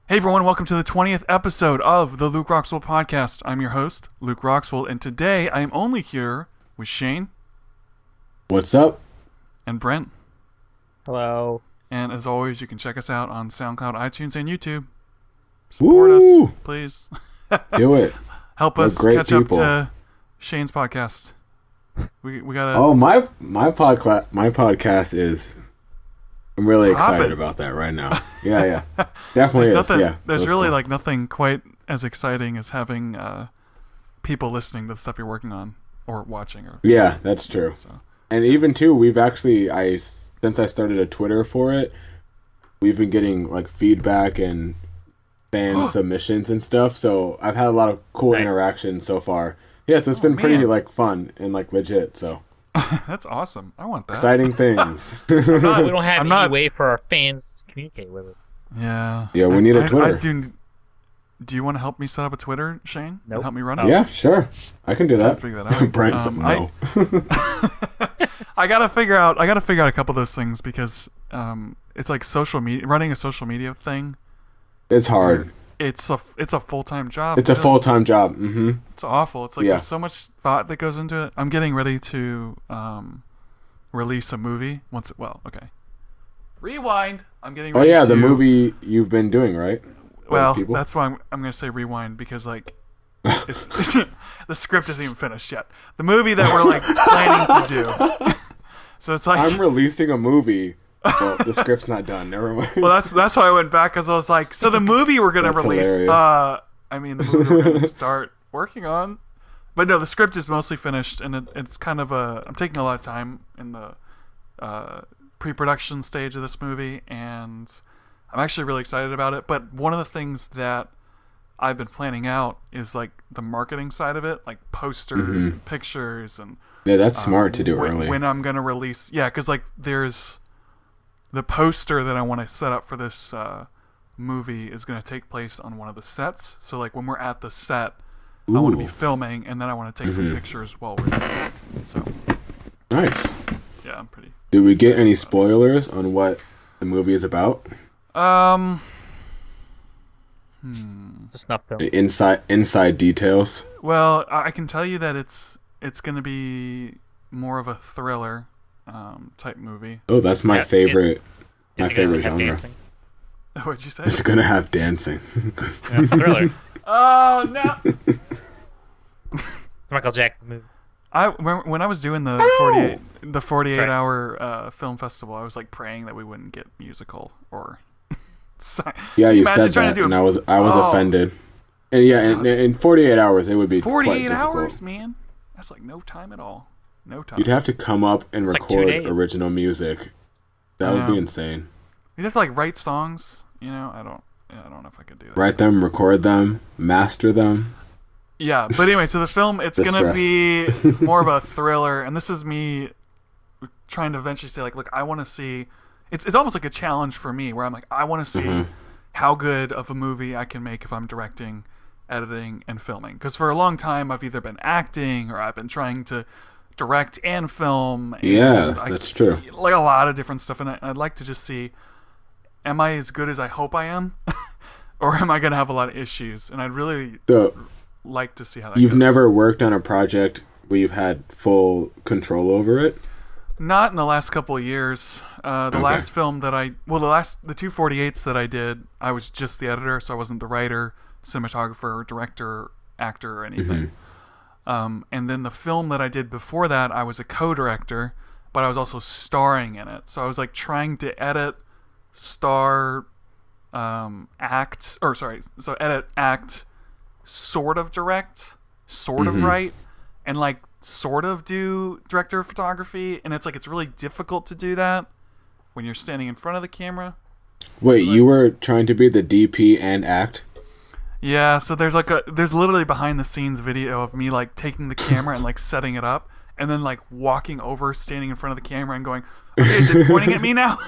Hey everyone, welcome to the 20th episode of the Luke Roxwell podcast. I'm your host, Luke Roxwell, and today I am only here with Shayne. What's up? And Brent. Hello. And as always, you can check us out on SoundCloud, iTunes, and YouTube. Support us, please. Do it. Help us catch up to Shayne's podcast. We gotta. Oh, my podcast is. I'm really excited about that right now. Yeah, definitely is. Yeah, there's really cool. Nothing quite as exciting as having people listening to the stuff you're working on or watching. Yeah, that's true. So. And even too, we've actually since I started a Twitter for it, we've been getting feedback and fan submissions and stuff. So I've had a lot of cool interactions so far. Yeah, so it's been pretty fun and legit. So. That's awesome. I want that. Exciting things. We don't have any way for our fans to communicate with us. Yeah. Yeah, we need a Twitter. Do you want to help me set up a Twitter, Shayne? Nope. Help me run it? Yeah, sure. I can do that. Figure that out. Brent, no. I gotta figure out a couple of those things because it's like social media, running a social media thing. It's hard. It's a full-time job. It's a full-time job. Mm-hmm. It's awful. It's there's so much thought that goes into it. I'm getting ready to release a movie Rewind. I'm getting ready the movie you've been doing, right? Well, that's why I'm going to say rewind because it's the script isn't even finished yet. The movie that we're planning to do. So it's I'm releasing a movie. Well, the script's not done. Never mind. Well, that's why I went back because I was like, so the movie we're gonna release. The movie we're gonna start working on. But no, the script is mostly finished, and it's kind of I'm taking a lot of time in the pre-production stage of this movie, and I'm actually really excited about it. But one of the things that I've been planning out is the marketing side of it, like posters and pictures, and that's smart to do early. When I'm gonna release, because there's. The poster that I want to set up for this movie is going to take place on one of the sets. So, when we're at the set, I want to be filming, and then I want to take some pictures while we're there. So, nice. Yeah, I'm pretty. Did we get any spoilers on what the movie is about? It's a snuff film. Inside details. Well, I can tell you that it's going to be more of a thriller. Type movie. Oh, that's my favorite. My favorite genre. Dancing? What'd you say? It's gonna have dancing. That's a thriller. Oh no! It's a Michael Jackson movie. When I was doing the 48 hour film festival, I was praying that we wouldn't get musical or. Yeah, you said that, and I was offended. And in 48 hours, it would be 48 hours, man. That's no time at all. No time. You'd have to come up and record original music. That would be insane. You'd have to write songs. I don't know if I could do that. Write them, record them, master them. Yeah, but anyway, so the film it's gonna be more of a thriller, and this is me trying to eventually say look, I want to see. It's almost like a challenge for me where I'm I want to see how good of a movie I can make if I'm directing, editing, and filming. Because for a long time I've either been acting or I've been trying to direct and film. And that's true. A lot of different stuff, and I'd like to just see, am I as good as I hope I am, or am I going to have a lot of issues? And I'd really like to see how that goes. You've never worked on a project where you've had full control over it? Not in the last couple of years. The last film that the 248s that I did, I was just the editor, so I wasn't the writer, cinematographer, director, actor, or anything. And then the film that I did before that, I was a co-director, but I was also starring in it. So I was trying to edit, star, act, edit, act, sort of direct, sort of write, and sort of do director of photography. And it's really difficult to do that when you're standing in front of the camera. Wait, you were trying to be the DP and act? Yeah, so there's there's literally behind the scenes video of me taking the camera and setting it up, and then walking over, standing in front of the camera and going, okay, is it pointing at me now?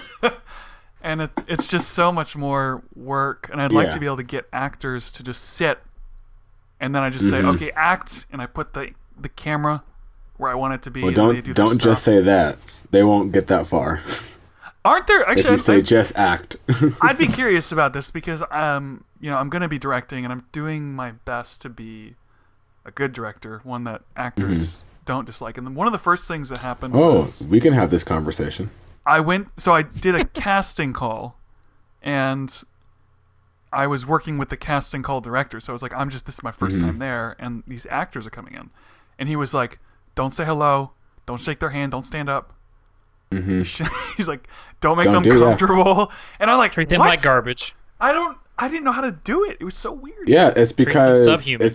And it's just so much more work, and I'd like to be able to get actors to just sit, and then I just say, okay, act, and I put the camera where I want it to be. Well, don't just say that. They won't get that far. Aren't there If actually? you say just act. I'd be curious about this because I'm going to be directing and I'm doing my best to be a good director, one that actors don't dislike. And then one of the first things that happened was we can have this conversation. I did a casting call, and I was working with the casting call director. So I was like, this is my first time there, and these actors are coming in. And he was like, don't say hello, don't shake their hand, don't stand up. He's like, don't make them comfortable. And I'm like, treat them like garbage. I didn't know how to do it. It was so weird. Yeah, it's because subhuman.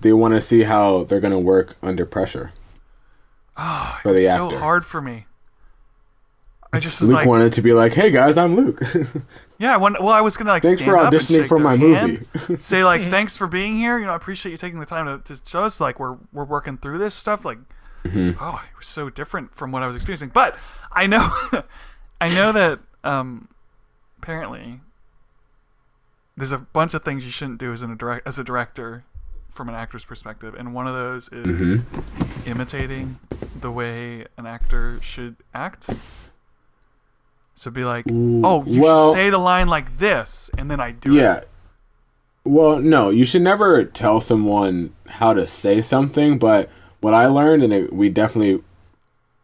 they want to see how they're going to work under pressure. Oh, for the actor. So hard for me. I just Luke wanted to be like, "Hey guys, I'm Luke." Yeah, I was gonna thanks stand for up auditioning and for my movie. Say like, thanks for being here. I appreciate you taking the time to show us. Like, we're working through this stuff. Like, it was so different from what I was experiencing. But I know, that apparently there's a bunch of things you shouldn't do as a director from an actor's perspective, and one of those is imitating the way an actor should act. So be like, oh, you should say the line like this, and then I do it. Yeah. Well, no, you should never tell someone how to say something, but what I learned, and we definitely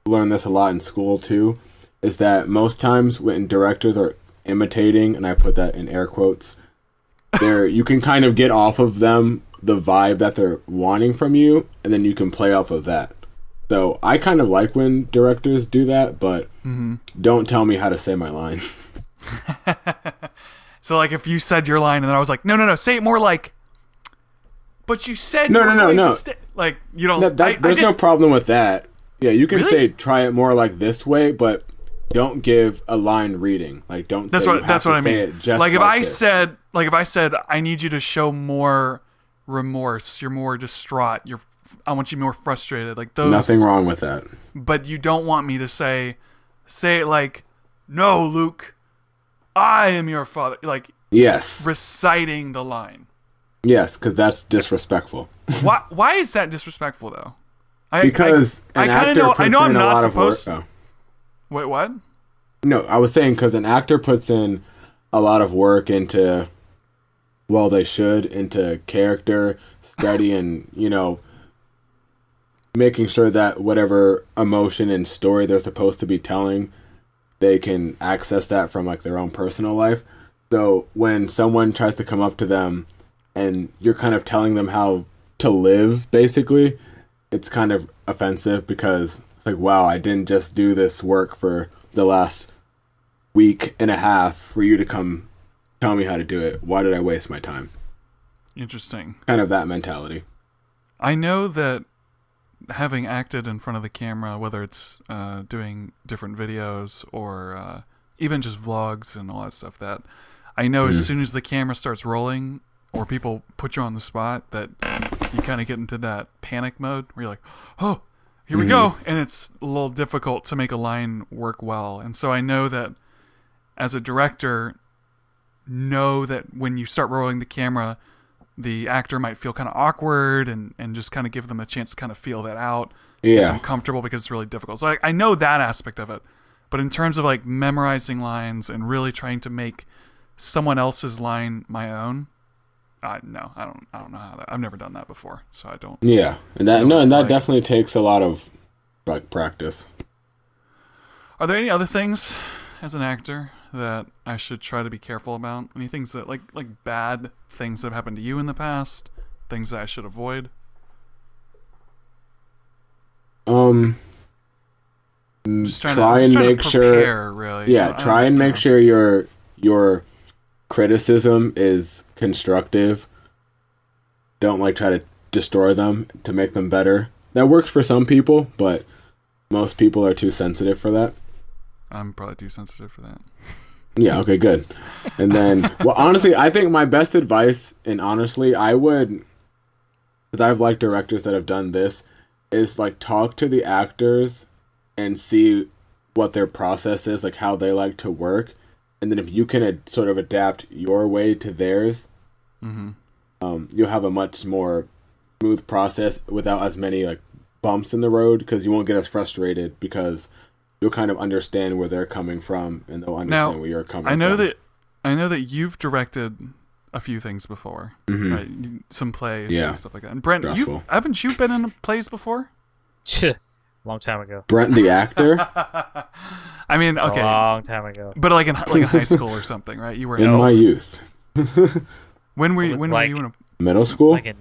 learned this a lot in school too, is that most times when directors are imitating, and I put that in air quotes, you can kind of get off of them the vibe that they're wanting from you, and then you can play off of that. So I kind of like when directors do that, but don't tell me how to say my line. So like if you said your line and then I was like, no, say it more like, but you said no. Like you don't. There's no problem with that. Yeah, you can say try it more like this way, but don't give a line reading. Like don't. That's what I mean. Like if I said I need you to show more remorse. You're more distraught. I want you more frustrated. Like those. Nothing wrong with that. But you don't want me to say it like, no, Luke, I am your father. Like, yes, reciting the line. Yes, because that's disrespectful. Why is that disrespectful though? Because I kind of know. I know I'm not supposed to. Wait, what? No, I was saying because an actor puts in a lot of work into, into character study and making sure that whatever emotion and story they're supposed to be telling, they can access that from like their own personal life. So when someone tries to come up to them and you're kind of telling them how to live, basically, it's kind of offensive because it's like, wow, I didn't just do this work for the last week and a half for you to come tell me how to do it. Why did I waste my time? Interesting. Kind of that mentality. I know that having acted in front of the camera, whether it's doing different videos or even just vlogs and all that stuff, that I know as soon as the camera starts rolling or people put you on the spot, that you kind of get into that panic mode where you're like, oh, here we go. And it's a little difficult to make a line work well. And so I know that as a director, know that when you start rolling the camera, the actor might feel kind of awkward and just kind of give them a chance to kind of feel that out. Get them comfortable because it's really difficult. So I know that aspect of it. But in terms of like memorizing lines and really trying to make someone else's line my own, no, I don't know how that. I've never done that before, so I don't. Yeah, and that definitely takes a lot of like practice. Are there any other things as an actor that I should try to be careful about? Any things that like bad things that have happened to you in the past? Things that I should avoid? Just try and make sure. Really. Yeah, try and make sure your criticism is constructive. Don't like try to destroy them to make them better. That works for some people, but most people are too sensitive for that. I'm probably too sensitive for that. Yeah, okay, good. And then, well, honestly, I think my best advice, and honestly, I would, because I've liked directors that have done this, is like talk to the actors and see what their process is, like how they like to work. And then if you can sort of adapt your way to theirs, you'll have a much more smooth process without as many like bumps in the road, because you won't get as frustrated because you'll kind of understand where they're coming from, and they'll understand where you're coming from. I know that you've directed a few things before, right? Some plays and stuff like that. And Brent, haven't you been in plays before? Long time ago. Brent the actor? I mean, okay, a long time ago. But like in high school or something, right? You were in my youth. When were you in a middle school? Like in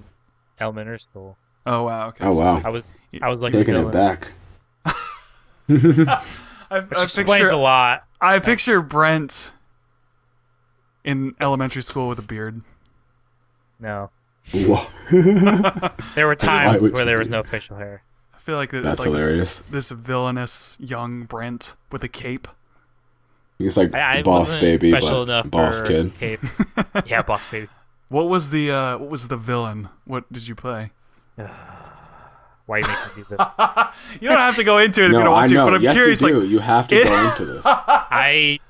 elementary school. Oh wow, okay. Oh wow. I was like taking it back. Which explains a lot. I picture Brent in elementary school with a beard. No. Whoa. There were times where there was no facial hair. I feel like that's hilarious. This villainous young Brent with a cape. He's like I boss baby, special but enough boss for kid. Cape. Yeah, boss baby. What was the villain? What did you play? Why are you making me do this? You don't have to go into it if you don't want to, but I'm curious. You do. You have to go into this. I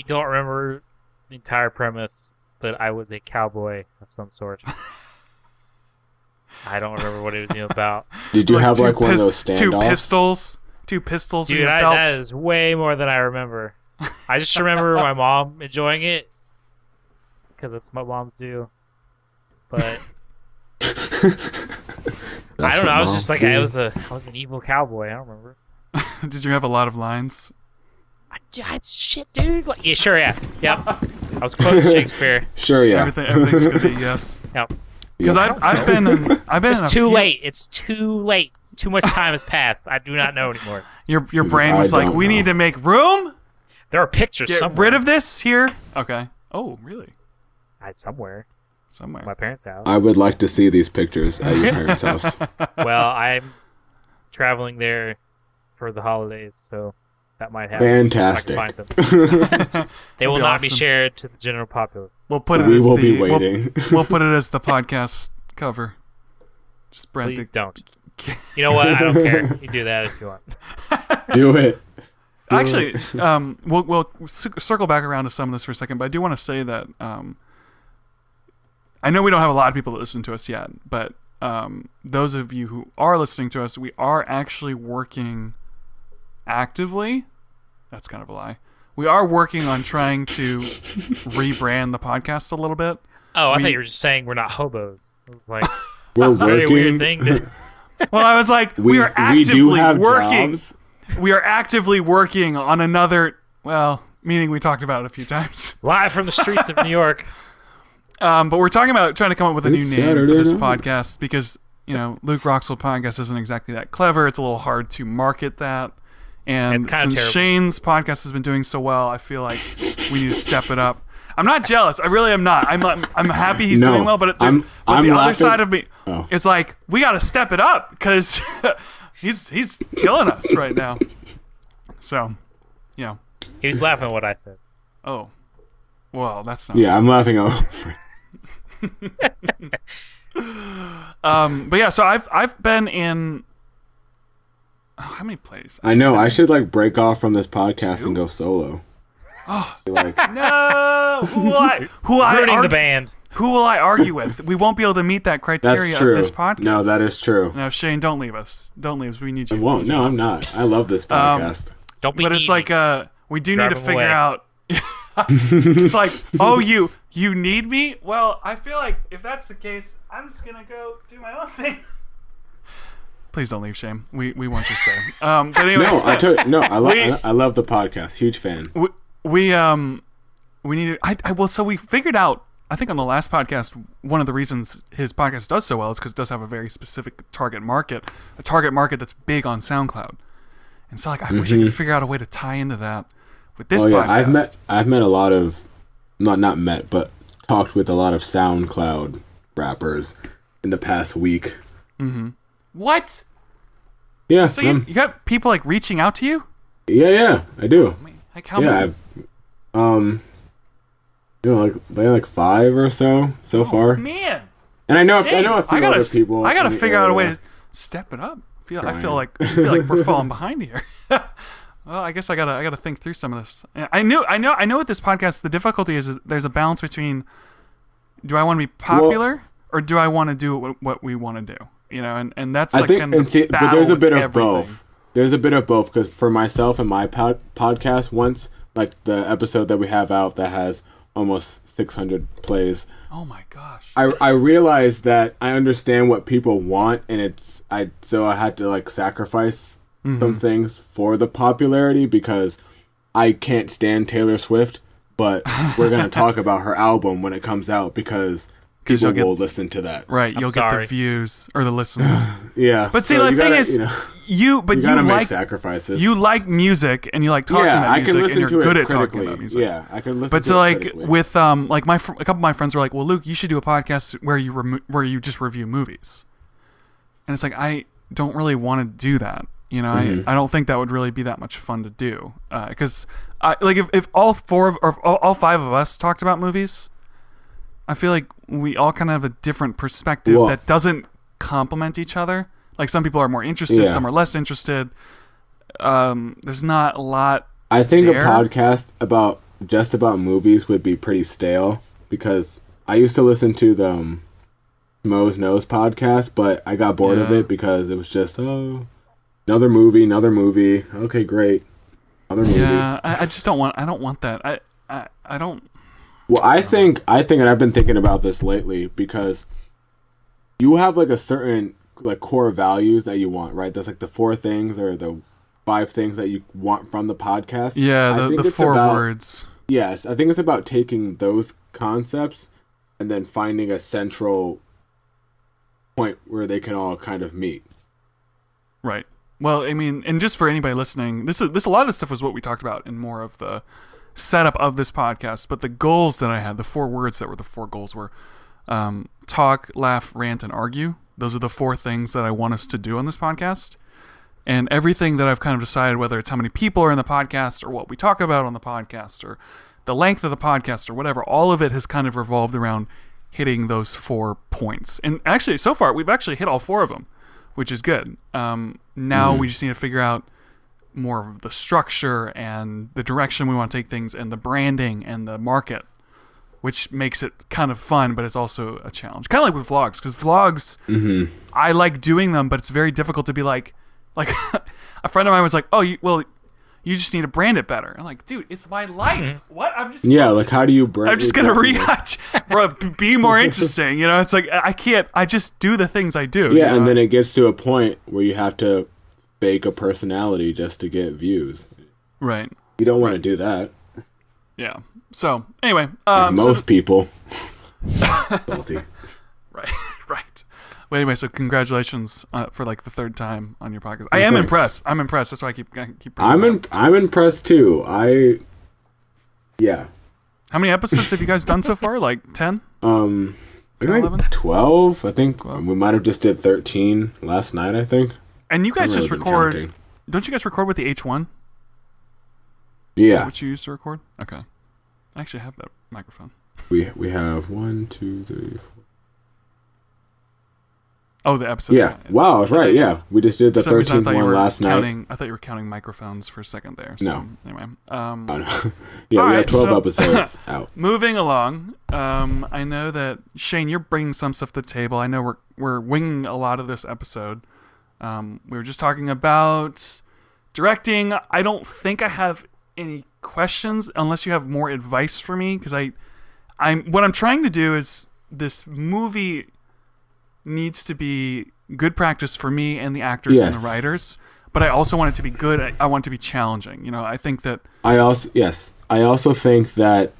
don't remember the entire premise, but I was a cowboy of some sort. I don't remember what it was even about. Did you have like one of those standoffs? Two pistols Dude, in your belts? that is way more than I remember. I just remember my mom enjoying it because that's what moms do. But I don't know. I was just like I was an evil cowboy. I don't remember. Did you have a lot of lines? Shit, dude. Yeah, sure, yeah. Yep. I was quoting Shakespeare. Sure, yeah. Everything's gonna be yes. Yep. Because I've been It's too late. It's too late. Too much time has passed. I do not know anymore. Your brain was like, we need to make room. There are pictures Get somewhere. rid of this here. Okay. Oh, really? Somewhere. My parents' house. I would like to see these pictures at your parents' house. Well, I'm traveling there for the holidays, so that might happen. Fantastic. If I can find them. They will not be shared to the general populace. We'll put it. We will be waiting. We'll put it as the podcast cover. Just Brent. Please don't. You know what? I don't care. You do that if you want. Do it. Actually, we'll circle back around to some of this for a second, but I do want to say that I know we don't have a lot of people that listen to us yet, but those of you who are listening to us, we are actually working actively. That's kind of a lie. We are working on trying to rebrand the podcast a little bit. Oh, I thought you were just saying we're not hobos. I was like, we're that's a very working. weird thing. Well, I was like, we are actively do have working. Jobs. We are actively working on another. Well, meaning we talked about it a few times. Live from the streets of New York. But we're talking about trying to come up with a new name Saturday for this night. podcast because Luke Roxwell podcast isn't exactly that clever. It's a little hard to market that. And it's kind of since terrible. Shayne's podcast has been doing so well, I feel like we need to step it up. I'm not jealous. I really am not. I'm happy he's doing well, but I'm the other laughing. side of me is like we got to step it up because he's killing us right now. So, yeah. He was laughing at what I said. Oh, well, that's not. Yeah, I'm laughing over. But yeah, so I've been in. Oh, how many plays? I know. I should like break off from this podcast and go solo. Oh like, no! Who will I argue with? We won't be able to meet that criteria that's true. of this podcast. No, that is true. No, Shayne, don't leave us. Don't leave us. We need you. I won't. No, I'm not. I love this podcast. Don't be But it's easy. like we do Drive need to him figure away. out. It's like, oh, you need me? Well, I feel like if that's the case, I'm just gonna go do my own thing. Please don't leave, Shayne. We want you to stay. But anyway, I love the podcast. Huge fan. We need to. So we figured out. I think on the last podcast, one of the reasons his podcast does so well is because it does have a very specific target market, a target market that's big on SoundCloud. And so, like, I wish I could figure out a way to tie into that with this podcast. I've met a lot of, not met, but talked with a lot of SoundCloud rappers in the past week. Mm-hmm. What? Yeah. So you got people like reaching out to you? Yeah, I do. Like how many? I've like 5 or so far. Man. And I know a few gotta, other people. I gotta in the figure out a way area. to step it up. I feel like we're falling behind here. Well, I guess I gotta think through some of this. I know with this podcast the difficulty is there's a balance between do I want to be popular or do I want to do what we want to do? And that's I like think, kind of the but there's a with bit of everything. both. there's a bit of both, because for myself and my podcast, once like the episode that we have out that has almost 600 plays. Oh my gosh. I realized that I understand what people want, and so I had to like sacrifice some things for the popularity, because I can't stand Taylor Swift, but we're going to talk about her album when it comes out, because people will listen to that. Right, you'll get the views or the listens. Yeah. But see, the thing is, you gotta make like sacrifices. You like music, and you like talking about music, and you're good at talking about music. Yeah, I can listen. But to so it like critically. with a couple of my friends were like, "Well, Luke, you should do a podcast where you just review movies." And it's like, I don't really want to do that. You know, I don't think that would really be that much fun to do, because like if all five of us talked about movies, I feel like we all kind of have a different perspective that doesn't complement each other. Like some people are more interested, some are less interested. There's not a lot. I think a podcast about movies would be pretty stale, because I used to listen to the Mo's Nose podcast, but I got bored of it because it was just another movie. Okay, great. Another movie. Yeah, I just don't want. I don't want that. I don't. Well, I think, and I've been thinking about this lately, because you have like a certain like core values that you want, right? There's like the 4 things or the 5 things that you want from the podcast. Yeah, the 4 words. Yes, I think it's about taking those concepts and then finding a central point where they can all kind of meet. Right. Well, I mean, and just for anybody listening, this a lot of this stuff was what we talked about in more of the setup of this podcast, but the goals that I had, the 4 words that were the 4 goals were talk, laugh, rant, and argue. Those are the 4 things that I want us to do on this podcast. And everything that I've kind of decided, whether it's how many people are in the podcast or what we talk about on the podcast or the length of the podcast or whatever, all of it has kind of revolved around hitting those 4 points. And actually, so far, we've actually hit all 4 of them, which is good. Now we just need to figure out more of the structure and the direction we want to take things and the branding and the market, which makes it kind of fun, but it's also a challenge. Kind of like with vlogs, because vlogs, I like doing them, but it's very difficult to be like a friend of mine was like, "Oh, you just need to brand it better." I'm like, "Dude, it's my life. What? I'm just like how do you brand? I'm just gonna react, bro. Be more interesting. You know, it's like I can't. I just do the things I do. Yeah, and then it gets to a point where you have to fake a personality just to get views. Right. You don't want to do that. Yeah. So anyway, most people. Salty. Right. Well, anyway, so congratulations for like the 3rd time on your podcast. I am impressed. I'm impressed. That's why I keep. I'm impressed too. Yeah. How many episodes have you guys done so far? Like 10? I think 12. I think 12. We might have just did 13 last night. I think. And you guys just record. Counting. Don't you guys record with the H1? Yeah. Is that what you used to record? Okay. I actually have that microphone. We have 1, 2, 3, 4. Oh, the episode. Yeah. Wow, that's right. Yeah. We just did the 13th one last night. I thought you were counting microphones for a second there. So, no. Anyway. Yeah, we have 12 episodes out. Moving along. I know that, Shayne, you're bringing some stuff to the table. I know we're winging a lot of this episode. We were just talking about directing. I don't think I have any questions unless you have more advice for me, because what I'm trying to do is this movie needs to be good practice for me and the actors and the writers, but I also want it to be good. I want it to be challenging. You know, I think that I also think that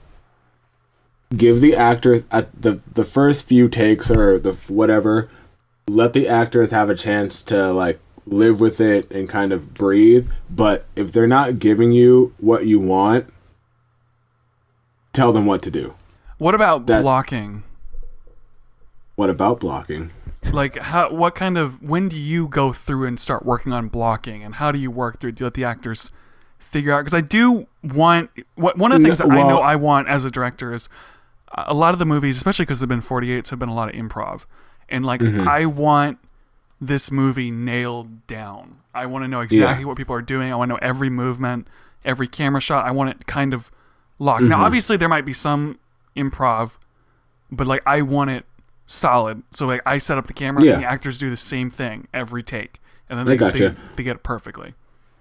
give the actors at the first few takes or the whatever, let the actors have a chance to like live with it and kind of breathe. But if they're not giving you what you want, tell them what to do. What about blocking? What about blocking? Like, when do you go through and start working on blocking, and how do you work through it? Do you let the actors figure out? Because I do want, one of the things that I know I want as a director is a lot of the movies, especially because they've been 48s, have been a lot of improv. And like, I want this movie nailed down. I want to know exactly what people are doing. I want to know every movement, every camera shot. I want it kind of locked. Now, obviously, there might be some improv, but like, I want it solid. So like, I set up the camera and the actors do the same thing every take, and then they get it perfectly.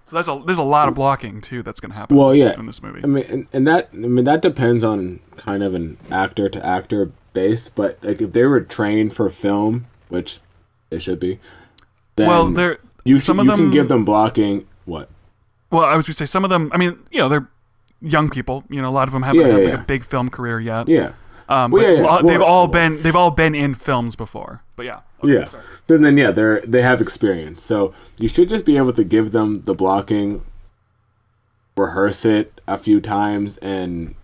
So there's a lot of blocking too that's going to happen in this movie. I mean, and that depends on kind of an actor to actor base, but like if they were trained for film, which they should be, then you can give them blocking. What? Well, I was going to say some of them. I mean, they're young people. a lot of them haven't had like a big film career yet. Yeah. They've all been in films before. But yeah. Okay, yeah. sorry. So then, they have experience. So you should just be able to give them the blocking, rehearse it a few times, and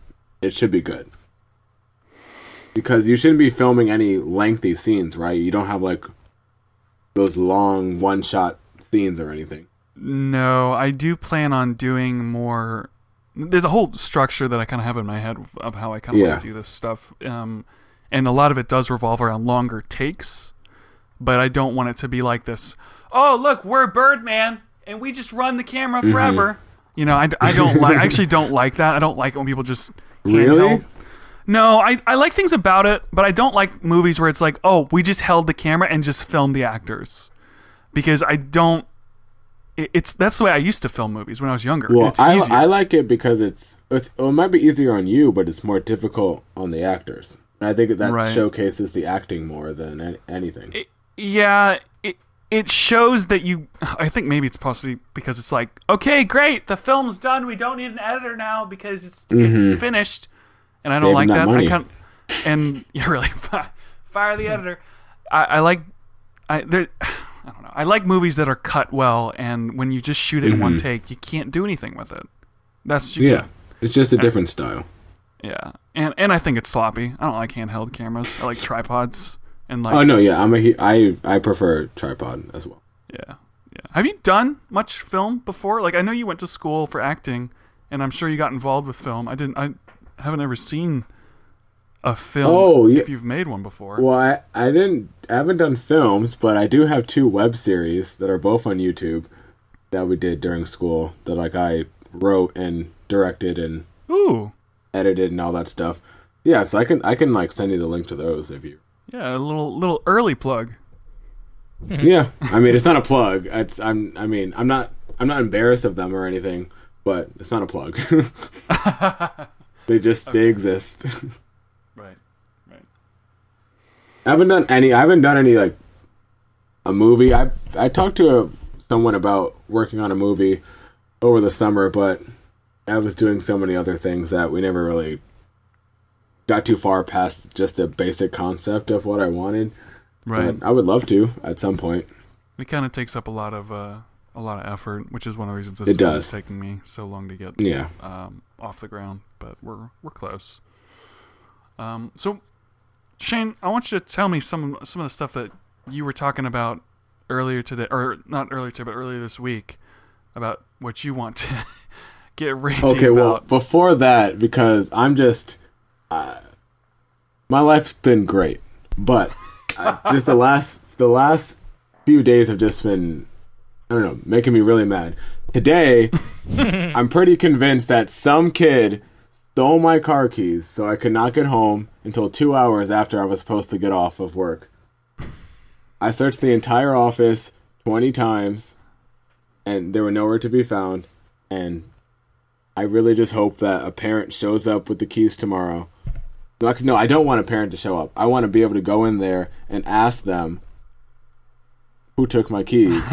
it should be good. Because you shouldn't be filming any lengthy scenes, right? You don't have like those long one-shot scenes or anything. No, I do plan on doing more. There's a whole structure that I kind of have in my head of how I kind of want to do this stuff. And a lot of it does revolve around longer takes, but I don't want it to be like this. Oh, look, we're Birdman, and we just run the camera forever. I don't like. I actually don't like that. I don't like it when people just really. No, I like things about it, but I don't like movies where it's like, oh, we just held the camera and just filmed the actors, because I don't. That's the way I used to film movies when I was younger. Well, I like it because it might be easier on you, but it's more difficult on the actors. And I think that showcases the acting more than anything. It shows that you. I think maybe it's possibly because it's like, okay, great, the film's done. We don't need an editor now because it's finished. And I don't like that. And you really fire the editor. I don't know. I like movies that are cut well, and when you just shoot it in one take, you can't do anything with it. That's what you get. It's just a different style. Yeah, and I think it's sloppy. I don't like handheld cameras. I like tripods and like. Oh no, yeah, I prefer tripod as well. Yeah. Have you done much film before? Like I know you went to school for acting, and I'm sure you got involved with film. I haven't ever seen a film if you've made one before. Well, I haven't done films, but I do have 2 web series that are both on YouTube that we did during school that like I wrote and directed and edited and all that stuff. Yeah, so I can like send you the link to those if you. Yeah, a little early plug. Yeah, I mean it's not a plug. I'm not embarrassed of them or anything, but it's not a plug. They exist. Right. I haven't done any like a movie. I talked to someone about working on a movie over the summer, but I was doing so many other things that we never really got too far past just the basic concept of what I wanted. Right. But I would love to at some point. It kind of takes up a lot of effort, which is one of the reasons this film is taking me so long to get off the ground. But we're close. So, Shayne, I want you to tell me some of the stuff that you were talking about earlier today, or not earlier today, but earlier this week, about what you want to get ranty about. Okay, well, before that, because I'm just, my life's been great, but just the last few days have just been, I don't know, making me really mad. Today, I'm pretty convinced that some kid stole my car keys so I could not get home until 2 hours after I was supposed to get off of work. I searched the entire office 20 times, and they were nowhere to be found, and I really just hope that a parent shows up with the keys tomorrow. No, I don't want a parent to show up. I want to be able to go in there and ask them who took my keys.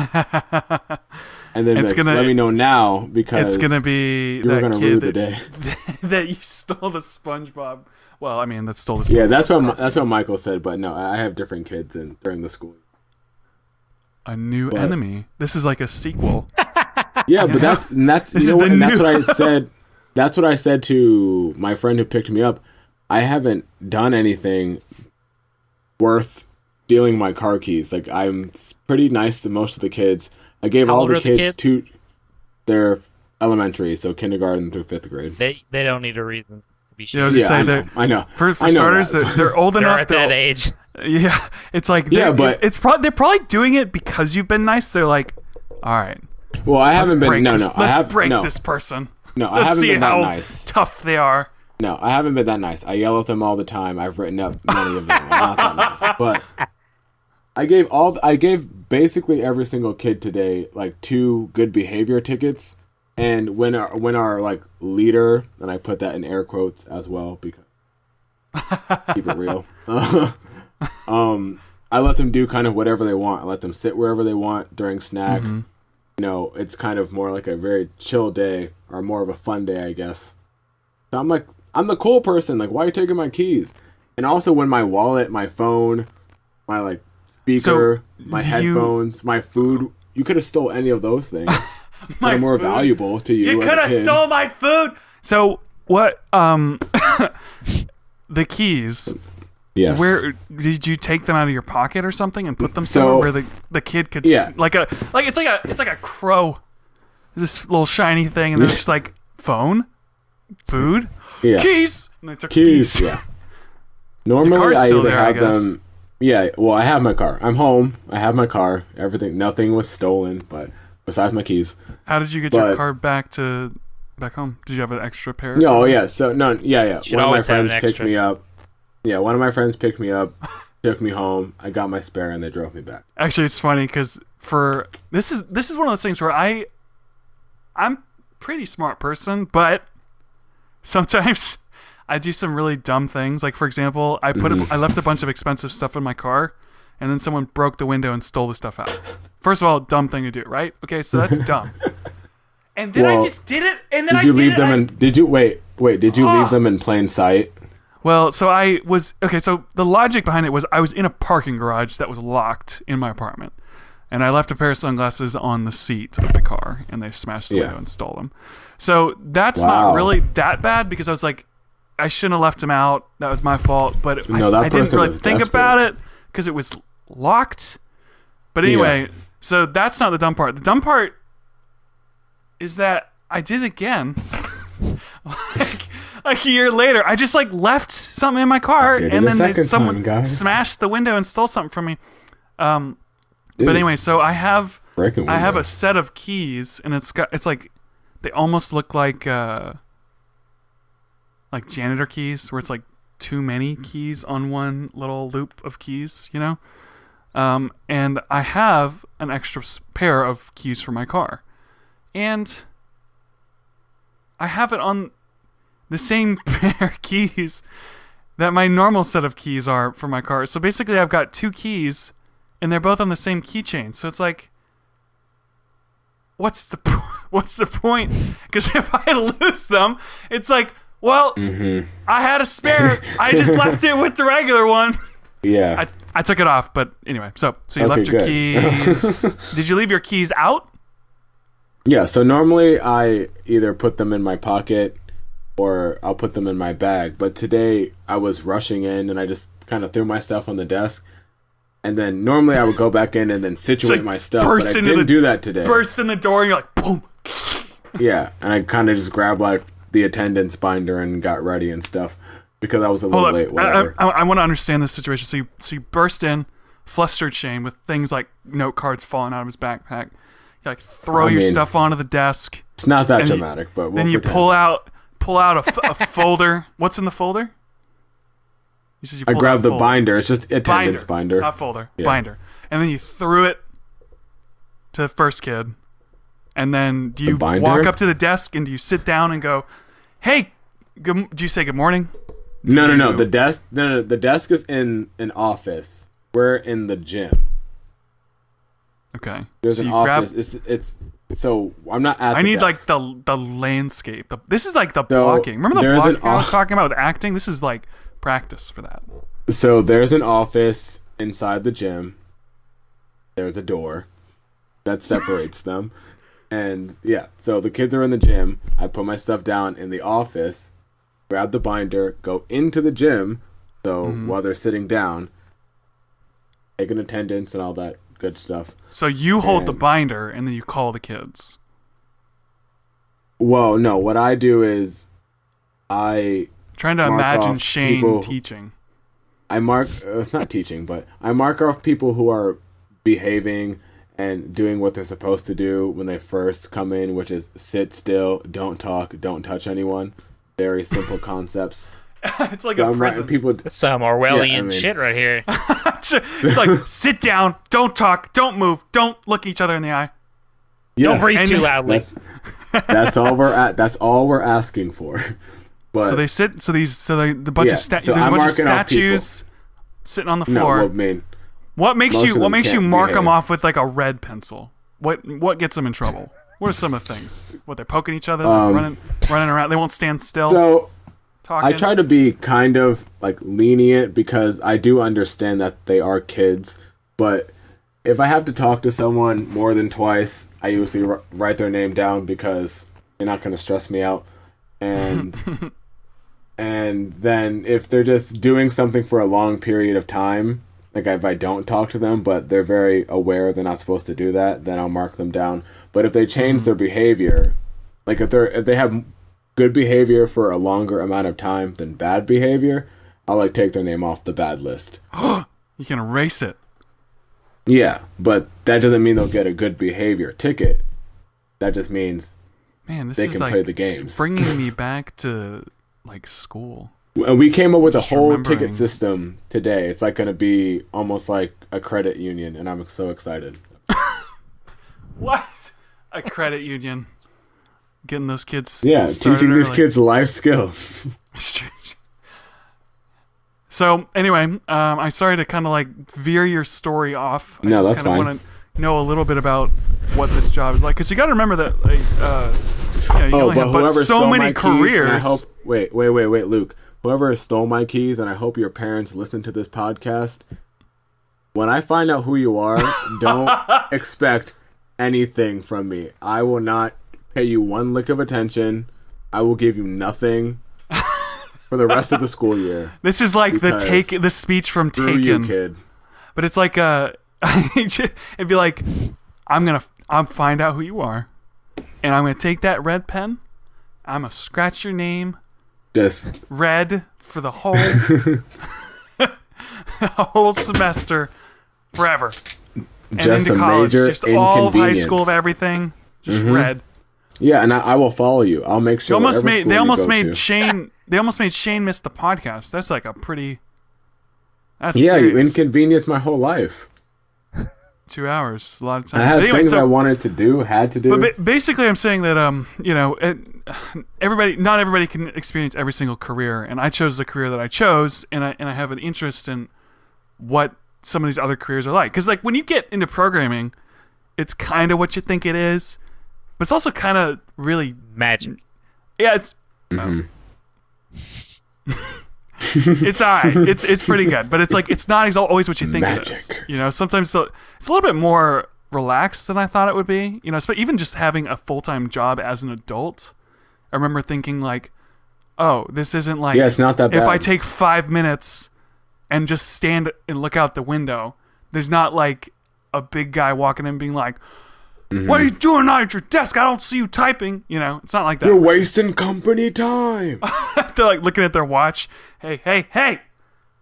And then let me know now, because it's gonna be you're gonna ruin the day. That you stole the SpongeBob. Well, I mean, that stole the. Yeah, that's what Michael said. But no, I have different kids during the school. A new enemy. This is like a sequel. Yeah, but that's what I said. That's what I said to my friend who picked me up. I haven't done anything worth stealing my car keys. Like, I'm pretty nice to most of the kids. I gave all the kids to their elementary, so kindergarten through 5th grade. They don't need a reason to be sure. Yeah, I know. For starters, they're old enough. They're at that age. Yeah, it's like but they're probably doing it because you've been nice. They're like, all right. Well, I haven't been. Let's break this person. No, I haven't been that nice. See how tough they are. No, I haven't been that nice. I yell at them all the time. I've written up many of them. I'm not that nice, but I gave basically every single kid today like 2 good behavior tickets, and when our like leader, and I put that in air quotes as well because keep it real. I let them do kind of whatever they want. I let them sit wherever they want during snack. Mm-hmm. You know, it's kind of more like a very chill day, or more of a fun day, I guess. So I'm like, I'm the cool person. Like, why are you taking my keys? And also, when my wallet, my phone, my like speaker, my headphones, my food, you could have stole any of those things. They're more valuable to you. You could have stole my food. So what? The keys. Yes. Where did you take them out of your pocket or something and put them somewhere where the kid could it's like a crow, this little shiny thing, and then it's just like phone, food, keys, and they took keys. Yeah. Normally I either have them. Yeah. Well, I have my car. I'm home. I have my car. Everything. Nothing was stolen, but besides my keys. How did you get your car back home? Did you have an extra pair? No. Yeah. So no. Yeah. One of my friends picked me up. Yeah, one of my friends picked me up, took me home. I got my spare, and they drove me back. Actually, it's funny because this is one of those things where I'm pretty smart person, but sometimes I do some really dumb things. Like, for example, I left a bunch of expensive stuff in my car, and then someone broke the window and stole the stuff out. First of all, dumb thing to do, right? Okay, so that's dumb. And then I just did it, and then did you leave them Did you wait? Did you leave them in plain sight? Well, so so the logic behind it was I was in a parking garage that was locked in my apartment, and I left a pair of sunglasses on the seat of the car, and they smashed the window and stole them. So that's not really that bad because I was like, I shouldn't have left them out. That was my fault, but I didn't really think about it because it was locked. But anyway, so that's not the dumb part. The dumb part is that I did it again. Like a year later, I just like left something in my car, and then someone smashed the window and stole something from me. But anyway, so I have a set of keys, and it's like they almost look like janitor keys, where it's like too many keys on one little loop of keys, you know. And I have an extra pair of keys for my car, and I have it on the same pair of keys that my normal set of keys are for my car. So basically I've got 2 keys and they're both on the same keychain. So it's like, what's the point? Because if I lose them, it's like, well, I had a spare. I just left it with the regular one. Yeah. I took it off, but anyway. So you left your keys. Did you leave your keys out? Yeah, so normally I either put them in my pocket or I'll put them in my bag. But today I was rushing in and I just kind of threw my stuff on the desk. And then normally I would go back in and then situate my stuff, but I didn't do that today. Burst in the door and you're like, boom. Yeah, and I kind of just grabbed like the attendance binder and got ready and stuff because I was a little late. I want to understand this situation. So you burst in, flustered Shayne with things like note cards falling out of his backpack. You like throw your stuff onto the desk. It's not that dramatic, but then you pull out a folder. What's in the folder? You said I grabbed the binder. It's just attendance binder. Not folder. Yeah. Binder. And then you threw it to the first kid. And then do you walk up to the desk and do you sit down and go, "Hey, do you say good morning?" No. The desk is in an office. We're in the gym. Okay. There's an office. It's so I'm not at. I need desk. Like the landscape. This is like the blocking. Remember the blocking I was talking about with acting? This is like practice for that. So there's an office inside the gym. There's a door that separates them. And yeah, so the kids are in the gym. I put my stuff down in the office, grab the binder, go into the gym. So while they're sitting down, take an attendance and all that good stuff. So you hold the binder and then you call the kids. Well, no. What I do is trying to imagine Shayne teaching. It's not teaching, but I mark off people who are behaving and doing what they're supposed to do when they first come in, which is sit still, don't talk, don't touch anyone. Very simple concepts. It's like a prison. People. That's some Orwellian Yeah, I mean- shit right here. It's like, sit down, don't talk, don't move, don't look each other in the eye. Yeah, Don't breathe too loudly. that's all we're at. That's all we're asking for. But So they sit. So the bunch of so there's a I'm bunch of marking off statues sitting on the no, floor. well, I mean, What makes Most you of them can't mark them behave. off with like a red pencil? What gets them in trouble? What are some of the things? What, they're poking each other, running around. They won't stand still. so Talking. I try to be kind of like lenient because I do understand that they are kids. But if I have to talk to someone more than twice, I usually write their name down because they're not going to stress me out. And and then if they're just doing something for a long period of time, like if I don't talk to them, but they're very aware they're not supposed to do that, then I'll mark them down. But if they change their behavior, like if they have good behavior for a longer amount of time than bad behavior, I'll like take their name off the bad list. You can erase it. Yeah, but that doesn't mean they'll get a good behavior ticket. That just means Man, this they is can like play the games. bringing me back to like school. And we came up with a Just whole remembering. ticket system today. It's like going to be almost like a credit union, and I'm so excited. What? A credit union. Getting those kids. Yeah, started teaching these early. kids life skills. So anyway, I'm sorry to kind of like veer your story off. I No, just that's kind of fine. want to know a little bit about what this job is like, because you got to remember that like, you only have but so stole many my keys, and I careers. hope, wait, Luke. Whoever stole my keys, and I hope your parents listen to this podcast. When I find out who you are, don't expect anything from me. I will not pay you one lick of attention. I will give you nothing for the rest of the school year. This is like Because the speech from Screw you, Taken, kid. but it's like it'd be like I'm find out who you are, and I'm gonna take that red pen, I'm gonna scratch your name Just red for the whole whole semester, forever, and Just into a college, major just all of high inconvenience. school of everything, just red. yeah, and I will follow you. I'll make They sure. almost whatever made school they you almost go made to. Shayne they almost made Shayne miss the podcast. That's like a pretty. That's Yeah, you serious. inconvenienced my whole life. 2 hours, a lot of time. I had But anyway, things so- I wanted to do, had to do. But basically, I'm saying that not everybody can experience every single career, and I chose the career that I chose, and I have an interest in what some of these other careers are like. Because like when you get into programming, it's kind of what you think it is, but it's also kind of really Magic. yeah. It's it's alright. It's pretty good, but it's like it's not always what you think it is. Magic. You know, sometimes it's a little bit more relaxed than I thought it would be. You know, even just having a full-time job as an adult, I remember thinking like, oh, this isn't like Yeah, it's not that if bad. I take 5 minutes and just stand and look out the window, there's not like a big guy walking in being like, what are you doing out at your desk? I don't see you typing. You know, it's not like that. You're wasting company time. They're like looking at their watch. Hey,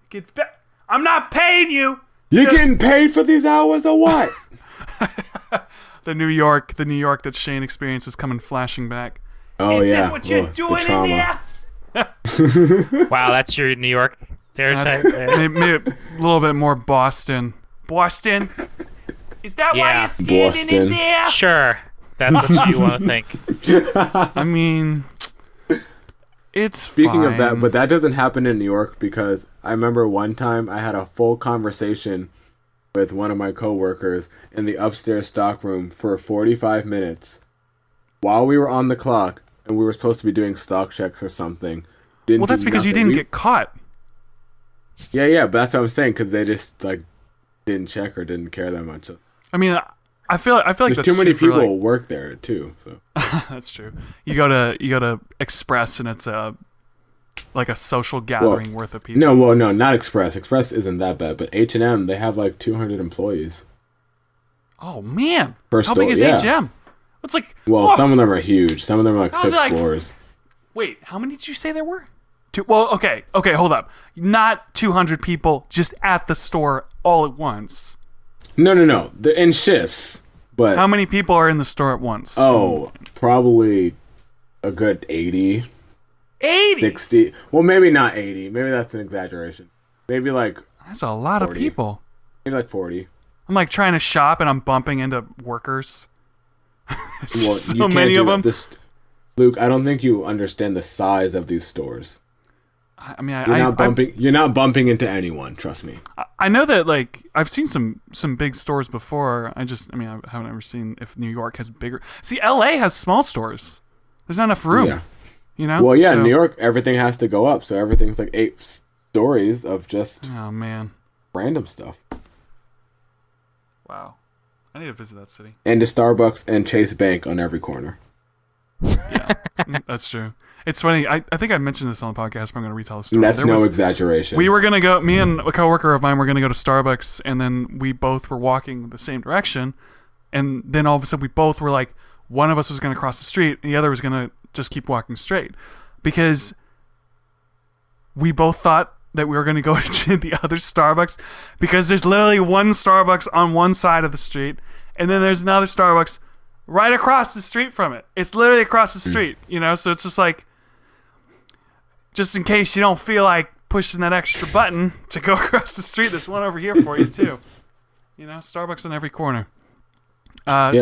get back. I'm not paying you. You getting paid for these hours or what? The New York that Shayne experience is coming flashing back. Oh Is yeah, that what you're the doing in trauma. there? Wow, that's your New York stereotype. That's there. maybe a little bit more Boston. Boston? Is that why Yeah. you're standing in Boston. there? Sure, that's what you want to think. I mean, it's Speaking of fine. that, but that doesn't happen in New York because I remember one time I had a full conversation with one of my coworkers in the upstairs stockroom for 45 minutes while we were on the clock and we were supposed to be doing stock checks or something. Well, that's because you didn't get caught. Yeah, but that's what I'm saying because they just like didn't check or didn't care that much. I mean, I feel like There's that's too many true for, people like- work there too. So That's true. You go to Express and it's like a social gathering worth of people. no, not Express. Express isn't that bad, but H&M they have like 200 employees. Oh man, Per how store, big is yeah. H&M? It's like Well, whoa. some of them are huge. Some of them are like Oh, 6 like- floors. Wait, how many did you say there were? Two. Well, okay, hold up. Not 200 people just at the store all at once. No. They're in shifts. But How many people are in the store at once? probably a good 80. 80. 60. Well, maybe not 80. Maybe that's an exaggeration. Maybe like That's a lot 40. of people. Maybe like 40. I'm like trying to shop and I'm bumping into workers. Well, So many of them. Luke, I don't think you understand the size of these stores. I mean, You're not bumping into anyone. Trust me. I know that, like, I've seen some big stores before. I haven't ever seen if New York has bigger. See, LA has small stores. There's not enough room. Yeah. You know. Well, yeah, So, New York, everything has to go up, so everything's like 8 stories of just oh man. random stuff. Wow. I need to visit that city. And the Starbucks and Chase Bank on every corner. Yeah, that's true. It's funny. I think I mentioned this on the podcast, but I'm going to retell the story. That's no exaggeration. We were going to go, me and a coworker of mine were going to go to Starbucks, and then we both were walking the same direction. And then all of a sudden, we both were like, one of us was going to cross the street, and the other was going to just keep walking straight. Because we both thought that we were going to go to the other Starbucks, because there's literally one Starbucks on one side of the street, and then there's another Starbucks right across the street from it. It's literally across the street, you know? So it's just like, just in case you don't feel like pushing that extra button to go across the street, there's one over here for you too. You know, Starbucks on every corner. Oh,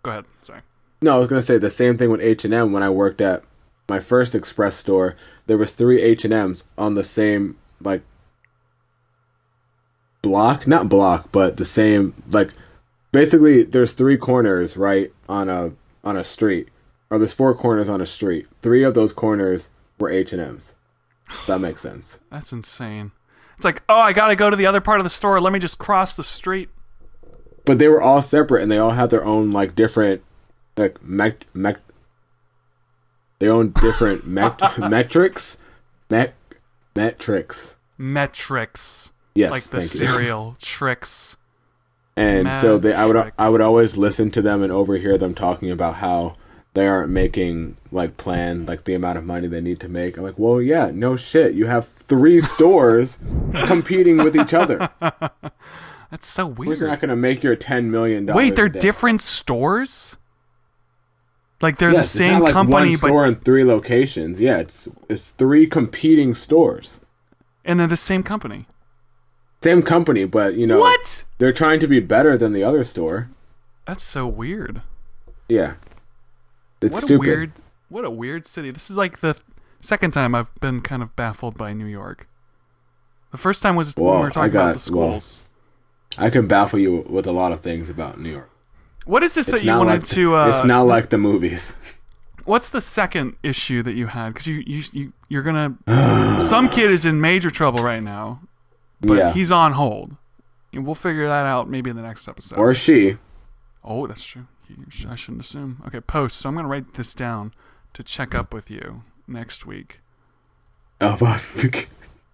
go ahead. Sorry. No, I was gonna say the same thing with H&M. When I worked at my first express store, there was 3 H&Ms on the same like not block, but the same like. Basically, there's 3 corners right on a street, or there's 4 corners on a street. 3 of those corners were H&Ms. That makes sense. That's insane. It's like, oh, I gotta go to the other part of the store. Let me just cross the street. But they were all separate, and they all had their own like different like they own different metrics. Metrics. Yes, like the cereal tricks. And so I would always listen to them and overhear them talking about how they aren't making like the amount of money they need to make. I'm like, well, yeah, no shit. You have 3 stores competing with each other. That's so weird. You're not going to make your $10 million. Wait, they're different stores? Like they're the same it's not like company, one store in 3 locations. Yeah, it's 3 competing stores. And they're the same company. Same company, but you know what? They're trying to be better than the other store. That's so weird. Yeah. It's stupid. What a weird city. This is like the second time I've been kind of baffled by New York. The first time was when we were talking about the schools. I can baffle you with a lot of things about New York. What is this that you wanted to... it's not like the movies. What's the second issue that you had? Because you're going to... Some kid is in major trouble right now, but he's on hold. And we'll figure that out maybe in the next episode. Or she. Oh, that's true. I shouldn't assume. Okay, post. So I'm going to write this down to check up with you next week.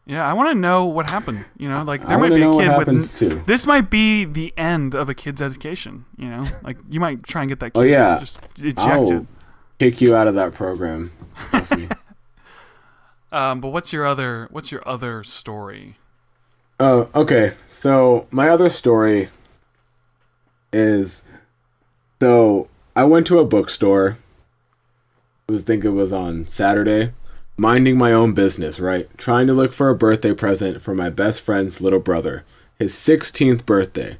Yeah, I want to know what happened. You know, like there might be a kid this might be the end of a kid's education. You know, like you might try and get that kid just ejected. I'll kick you out of that program. But what's your other story? Oh, okay. So my other story is, so I went to a bookstore. I think it was on Saturday. Minding my own business, right? Trying to look for a birthday present for my best friend's little brother. His 16th birthday.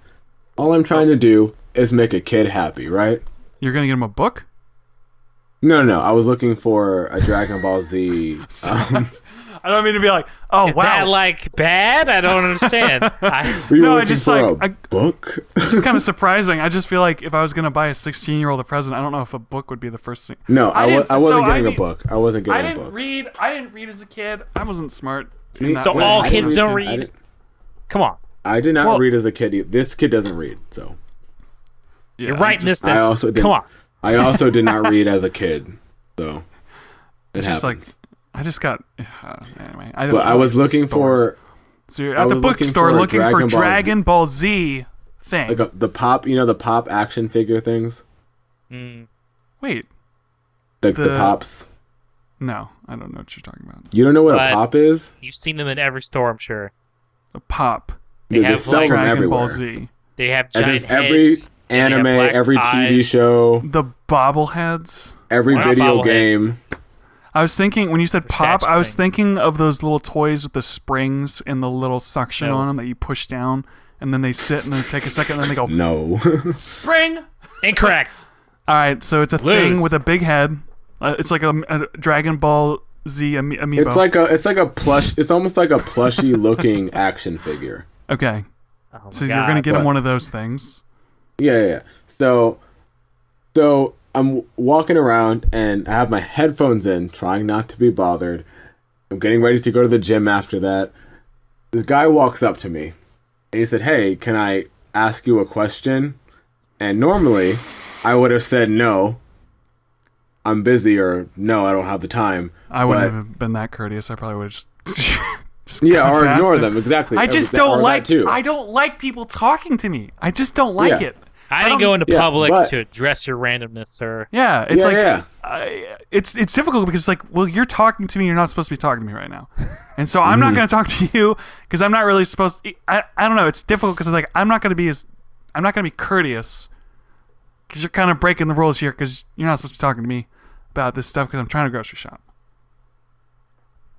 All I'm trying to do is make a kid happy, right? You're going to get him a book? No. I was looking for a Dragon Ball Z. I don't mean to be like, oh, is wow. Is that like bad? I don't understand. Book? It's just kind of surprising. I just feel like if I was going to buy a 16-year-old a present, I don't know if a book would be the first thing. No, I wasn't getting a book. I wasn't getting a book. I didn't read as a kid. I wasn't smart. So all kids don't read? Come on. I did not read as a kid. This kid doesn't read, so. Yeah, you're right in this sense. Come on. I also did not read as a kid, so. It happens. Like, I just got anyway. I was looking for. So you're at the bookstore looking for Dragon Ball Z thing, like the pop, the pop action figure things. Wait, the pops. No, I don't know what you're talking about. You don't know what a pop is? You've seen them in every store, I'm sure. A pop. They have sell them Dragon everywhere. Ball Z. They have giant every heads. Anime, every TV show, the bobbleheads, every video game. I was thinking when you said pop, statue I was things. thinking of those little toys with the springs and the little suction No. on them that you push down, and then they sit and then take a second, and then they go No. spring. Incorrect. All right, so it's a thing with a big head. It's like a Dragon Ball Z amiibo. It's like a plush. It's almost like a plushy looking action figure. Okay, Oh my so God. you're gonna get him What? one of those things. Yeah. So I'm walking around and I have my headphones in, trying not to be bothered. I'm getting ready to go to the gym after that. This guy walks up to me and he said, "Hey, can I ask you a question?" And normally I would have said no. I'm busy, or no, I don't have the time. I wouldn't have been that courteous. I probably would have just Yeah, or past ignore him. them. Exactly. I just Or don't that like. too. I don't like people talking to me. I just don't like Yeah. it. I didn't go into Yeah, public but- to address your randomness, sir. Yeah, it's Yeah, it's difficult because it's like, well, you're talking to me. You're not supposed to be talking to me right now, and so I'm not going to talk to you because I'm not really supposed. I don't know. It's difficult because like I'm not going to be courteous because you're kind of breaking the rules here because you're not supposed to be talking to me about this stuff because I'm trying to grocery shop.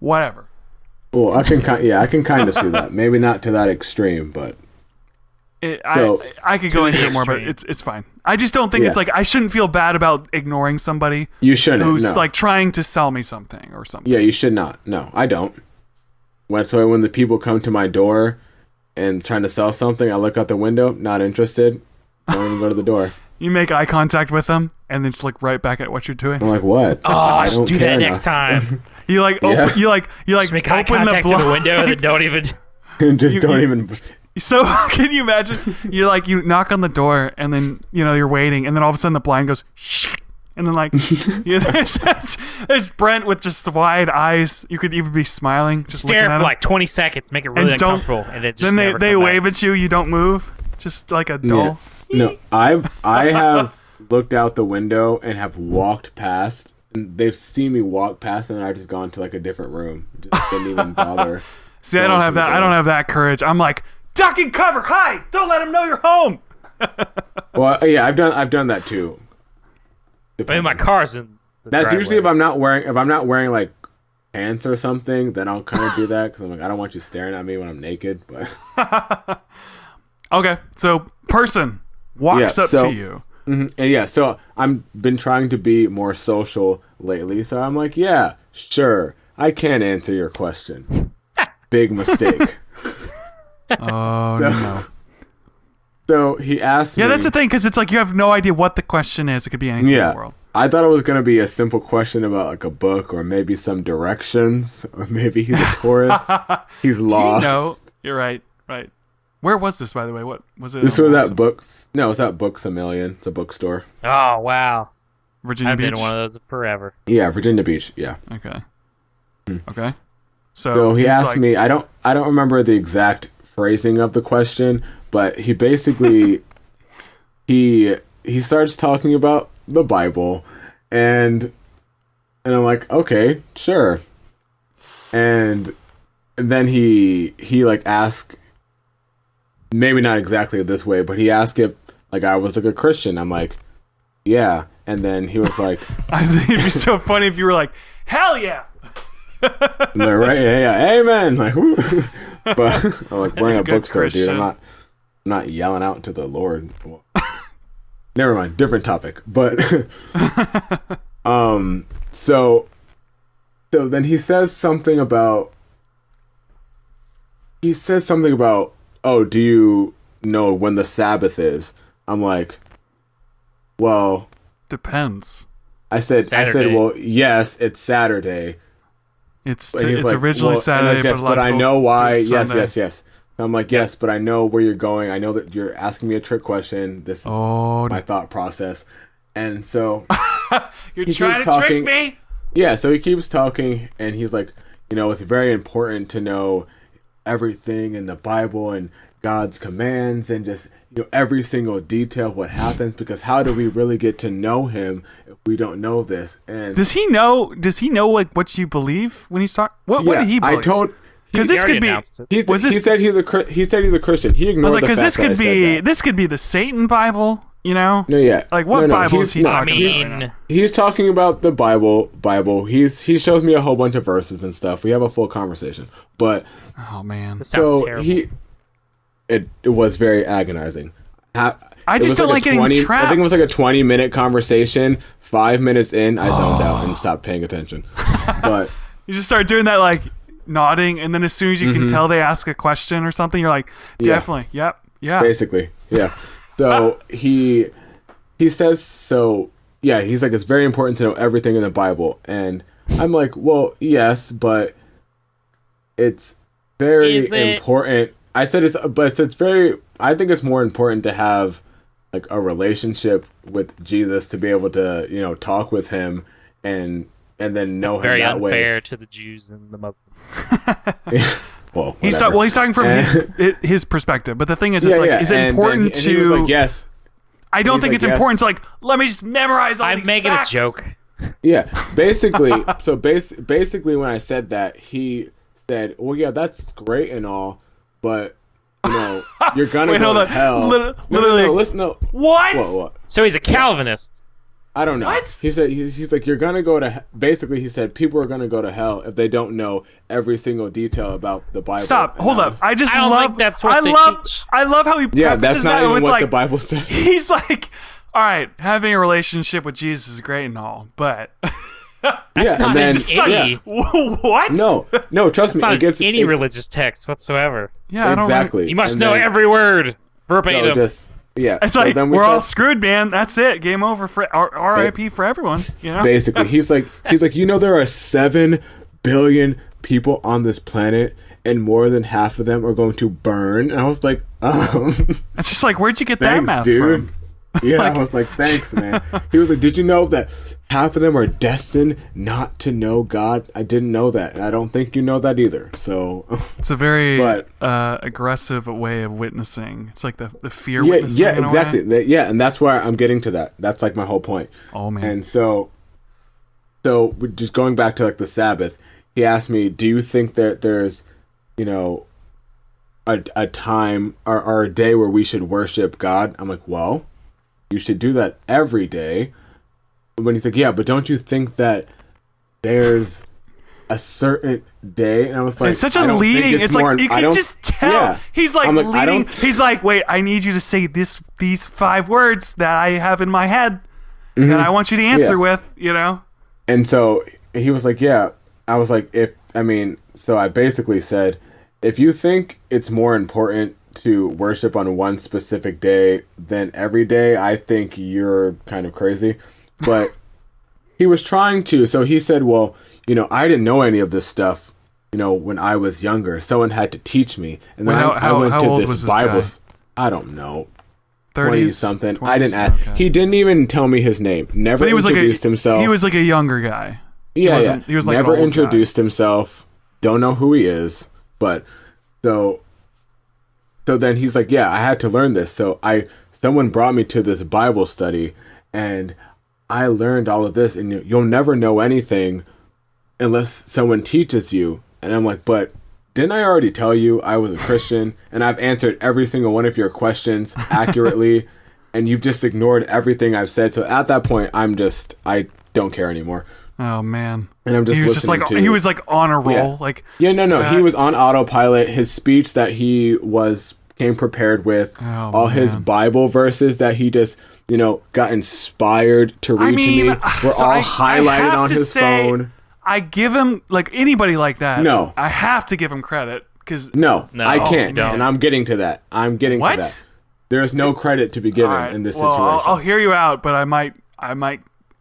Whatever. Well, I can kind of see that. Maybe not to that extreme, but I could go to the into it more, but extreme. it's fine. I just don't think it's Yeah. like I shouldn't feel bad about ignoring somebody you shouldn't. who's No. like trying to sell me something or something. Yeah, you should not. No, I don't. That's why when the people come to my door and trying to sell something, I look out the window, not interested. Don't even go to the door. You make eye contact with them and then just look right back at what you're doing. I'm like, what? Oh, I just don't do care that next now. time. You like Yeah. open, you like Just make eye open the contact through the blind. window and then don't even. Just You- don't you- even. So can you imagine? You knock on the door and then you're waiting and then all of a sudden the blind goes shh, and then like there's Brent with just wide eyes. You could even be smiling, just Stare looking at for him. like 20 seconds, make it really And don't- uncomfortable, and then just Then never they come wave back. at you. You don't move, just like a doll. No, I have looked out the window and have walked past. And they've seen me walk past, and I've just gone to like a different room. Just didn't even bother. See, I don't have that. I don't have that courage. I'm like duck and cover, hide. Don't let them know you're home. Well, yeah, I've done that too. But my car's in the That's driveway. usually if I'm not wearing like pants or something, then I'll kind of do that because I'm like, I don't want you staring at me when I'm naked. But Okay, so person walks Yeah, up so- to you. and yeah, so I'm been trying to be more social lately. So I'm like, yeah, sure, I can answer your question. Big mistake. Oh no. So he asked me. Yeah, that's the thing, because it's like you have no idea what the question is. It could be anything in the Yeah, world. I thought it was gonna be a simple question about like a book or maybe some directions or maybe he's a tourist. He's lost. No, you're right. Right. Where was this, by the way? What was it? This in was Boston? at Books. No, it's at Books a Million. It's a bookstore. Oh wow! Virginia I've Beach. been to one of those forever. Yeah, Virginia Beach. Yeah. Okay. Okay. So he he's asked like, me. I don't remember the exact phrasing of the question, but he basically he starts talking about the Bible, and I'm like, okay, sure. And then he like asked, maybe not exactly this way, but he asked if like I was like a Christian. I'm like, yeah. And then he was like, I think it'd be so funny if you were like, hell yeah. and they're right, yeah, amen. Like, woo. But I'm like, we're in a Good bookstore, dude. Christian. I'm not yelling out to the Lord. Well, never mind, different topic. But so then he says something about. Oh, do you know when the Sabbath is? I'm like, well, Depends. I said, Saturday. well, yes, it's Saturday. It's But he's like, originally well, Saturday, yes, but a lot but of I people know do why. it Yes, Sunday. yes. I'm like, yes, but I know where you're going. I know that you're asking me a trick question. This is Oh, my thought process. And so, you're he trying to keeps trick talking. me? yeah, so he keeps talking, and he's like, it's very important to know everything in the Bible and God's commands and just, every single detail of what happens, because how do we really get to know him if we don't know this? And Does he know like what you believe when he's talking? What did he believe? I told. Because He this already could be. announced it. He Was this- said he's a Christian. He ignored I was like, the because fact this that I could said be that. this could be the Satan Bible, You know? No, yeah. Like, what Bible is he talking about? I mean, He's talking about the Bible. He shows me a whole bunch of verses and stuff. We have a full conversation. But Oh man. this sounds so terrible. it was very agonizing. I just don't like getting trapped. I think it was like a 20-minute conversation. 5 minutes in, I zoned out and stopped paying attention. But you just start doing that, like nodding, and then as soon as you can tell they ask a question or something, you're like, definitely, yep, yeah. Basically, yeah. So he says, so yeah, he's like, it's very important to know everything in the Bible. And I'm like, well, yes, but it's very important. I said it's very, I think it's more important to have like a relationship with Jesus to be able to, you know, talk with him and then know him very that way. unfair to the Jews and the Muslims. Well, he's talking from his perspective, but the thing is, it's is it important to? He was like, yes. I don't think it's important to like. Let me just memorize all these I'm making facts. a joke. Yeah, basically. So basically, when I said that, he said, "Well, yeah, that's great and all, but you know, you're gonna go to hell." Literally, no, listen, no. What? So he's a Calvinist. I don't know. What? He said he's like, you're gonna go to. Basically, he said people are gonna go to hell if they don't know every single detail about the Bible. Stop. Hold up. I don't love. think that's what they teach. I love how he Yeah, prefaces that's not that even with what like the Bible says. he's like, all right, having a relationship with Jesus is great and all, but That's not and then, any. what? No, trust It's me. not It gets any religious text whatsoever. Yeah, I don't exactly. You must And know then- every word verbatim. No, just yeah. It's So like then we're all start- screwed, man. That's it. Game over for R.I.P. for everyone. You know. Basically, he's like, you know, there are 7 billion people on this planet, and more than half of them are going to burn. And I was like, It's just like, where'd you get that thanks, math dude. from? Yeah, I was like, thanks, man. He was like, did you know that half of them are destined not to know God? I didn't know that, and I don't think you know that either. So, It's a very But- aggressive way of witnessing. It's like the fear yeah, witnessing. in a way. exactly. Yeah, and that's why I'm getting to that. That's like my whole point. Oh man. And so just going back to like the Sabbath, he asked me, do you think that there's, you know, a time or a day where we should worship God? I'm like, well, you should do that every day. When he's like, yeah, but don't you think that there's a certain day? And I was like, It's such I a don't think leading. It's like you I can don't- just tell. Yeah. He's like I'm like, I leading. don't- He's like, wait, I need you to say these 5 words that I have in my head, and I want you to answer Yeah. with. You know. And so he was like, yeah. I was like, so I basically said, if you think it's more important to worship on one specific day than every day, I think you're kind of crazy. But he was trying to. So he said, well, you know, I didn't know any of this stuff, you know, when I was younger. Someone had to teach me. And then I went how to old this was this Bible. guy? I don't know. 30s, 20-something. 20s? I didn't ask. Okay. He didn't even tell me his name. Never But he was introduced himself. He was like a younger guy. Yeah, He was like never an old introduced himself. Don't know who he is. But so then he's like, yeah, I had to learn this. So someone brought me to this Bible study, and I learned all of this. And you'll never know anything unless someone teaches you. And I'm like, but didn't I already tell you I was a Christian, and I've answered every single one of your questions accurately, and you've just ignored everything I've said. So at that point, I don't care anymore. Oh man. And I'm just he was just like listening to- he was like on a roll. Yeah. Like Yeah, no. He was on autopilot. His speech that he came prepared with, Oh, all his man. Bible verses that he just, you know, got inspired to read to me, were so all I highlighted have on to his say, phone. I give him like anybody like that. No. I have to give him credit because No, No, I can't, you don't. and I'm getting to that. What? To that. There's no credit to be given in this situation. I'll hear you out, but I might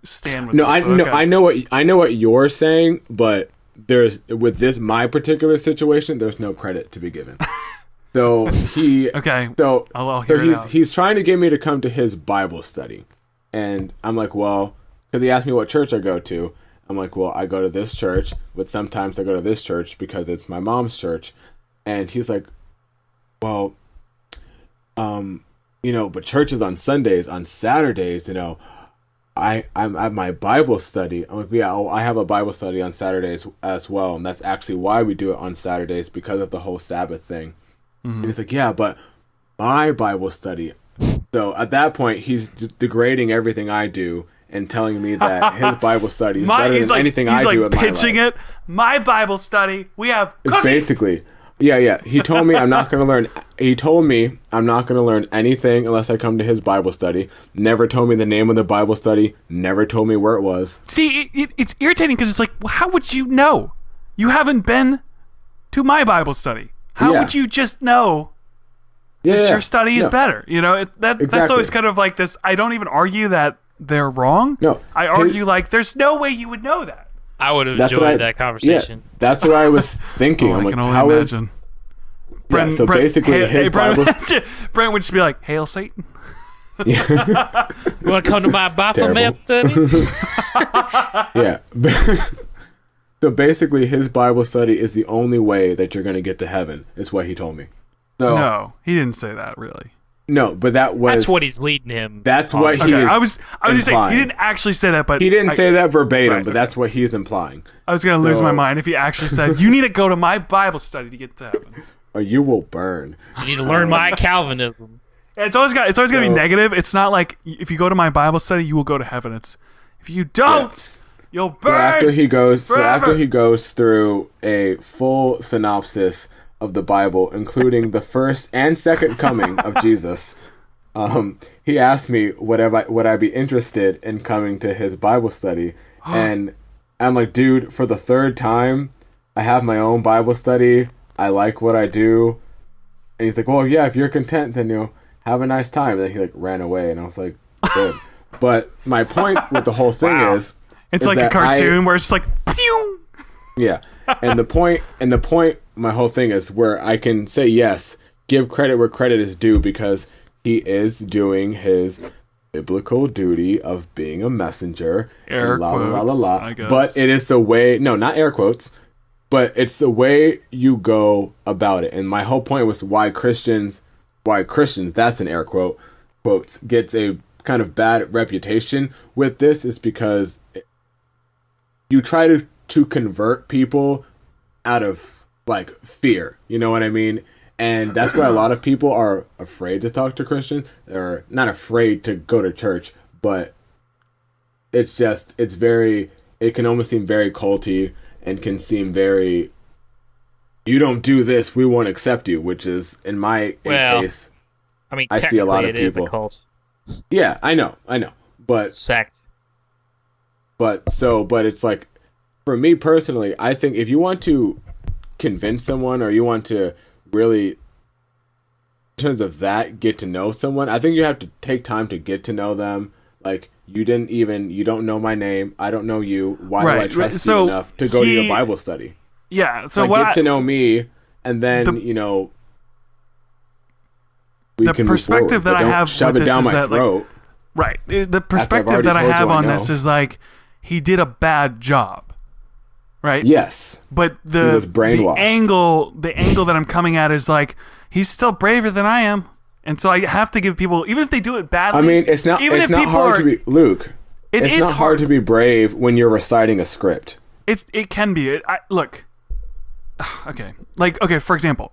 stand with No, this, I but no, okay. I know what you're saying, but there's with this my particular situation, there's no credit to be given. So he Okay. So I'll hear it out. he's trying to get me to come to his Bible study, and I'm like, well, because he asked me what church I go to. I'm like, well, I go to this church, but sometimes I go to this church because it's my mom's church, and he's like, well, you know, but church is on Sundays, on Saturdays, you know. I'm at my Bible study. I'm like, yeah, I have a Bible study on Saturdays as well, and that's actually why we do it on Saturdays, because of the whole Sabbath thing. And he's like, yeah, but my Bible study, So at that point, he's degrading everything I do and telling me that his Bible study is better than anything I do in my life. He's pitching it. My Bible study, we have cookies. It's basically, yeah. He told me I'm not going to learn. He told me I'm not going to learn anything unless I come to his Bible study. Never told me the name of the Bible study. Never told me where it was. See, it's irritating because it's like, well, how would you know? You haven't been to my Bible study. How would you just know that your study is better? You know, that's always kind of like this. I don't even argue that they're wrong. No, I argue like there's no way you would know that. I would have enjoyed that conversation. Yeah, that's what I was thinking. I'm I can like, only how imagine. Brent, so basically, his Bible. Brent would just be like, "Hail Satan." You want to come to my Baphomet study? Yeah. So basically, his Bible study is the only way that you're going to get to heaven, is what he told me. So, no, he didn't say that, really. No, but that's what he's leading him. That's what he is. I was just saying, he didn't actually say that, but he didn't say that verbatim, but that's what he's implying. I was going to lose my mind if he actually said, "You need to go to my Bible study to get to heaven, or you will burn." You need to learn my Calvinism. It's always going to be negative. It's not like if you go to my Bible study, you will go to heaven. It's if you don't, you'll burn. So after he goes through a full synopsis of the Bible, including the first and second coming of Jesus, he asked me would I be interested in coming to his Bible study, and I'm like, dude, for the third time, I have my own Bible study. I like what I do, and he's like, well, yeah, if you're content, then have a nice time. And then he like ran away, and I was like, good. But my point with the whole thing is, it's like a cartoon where it's just like, pew! Yeah, and the point, my whole thing is where I can say yes, give credit where credit is due, because he is doing his biblical duty of being a messenger. Air quotes, I guess. But it is the way. No, not air quotes. But it's the way you go about it. And my whole point was why Christians, that's an air quotes, gets a kind of bad reputation with this is because you try to convert people out of like fear. You know what I mean? And that's why a lot of people are afraid to talk to Christians. They're not afraid to go to church, but it can almost seem very culty and can seem very, you don't do this, we won't accept you, which is, in my case, I mean, I see a lot of it is people. A cult. Yeah, I know. But sect. But it's like, for me personally, I think if you want to convince someone, or you want to really, in terms of that, get to know someone, I think you have to take time to get to know them. Like, you don't know my name, I don't know you, why do I trust you enough to go to your Bible study? Yeah, so get to know me, and then, we can perspective that I have shove with it down this my throat. Right. The perspective that I have on this is like, he did a bad job. Right? Yes. But he was brainwashed. the angle that I'm coming at is like, he's still braver than I am. And so I have to give people, even if they do it badly. I mean, it's not hard to be, Luke. It's not hard to be brave when you're reciting a script. It can be. Look. Okay. Like, okay, for example.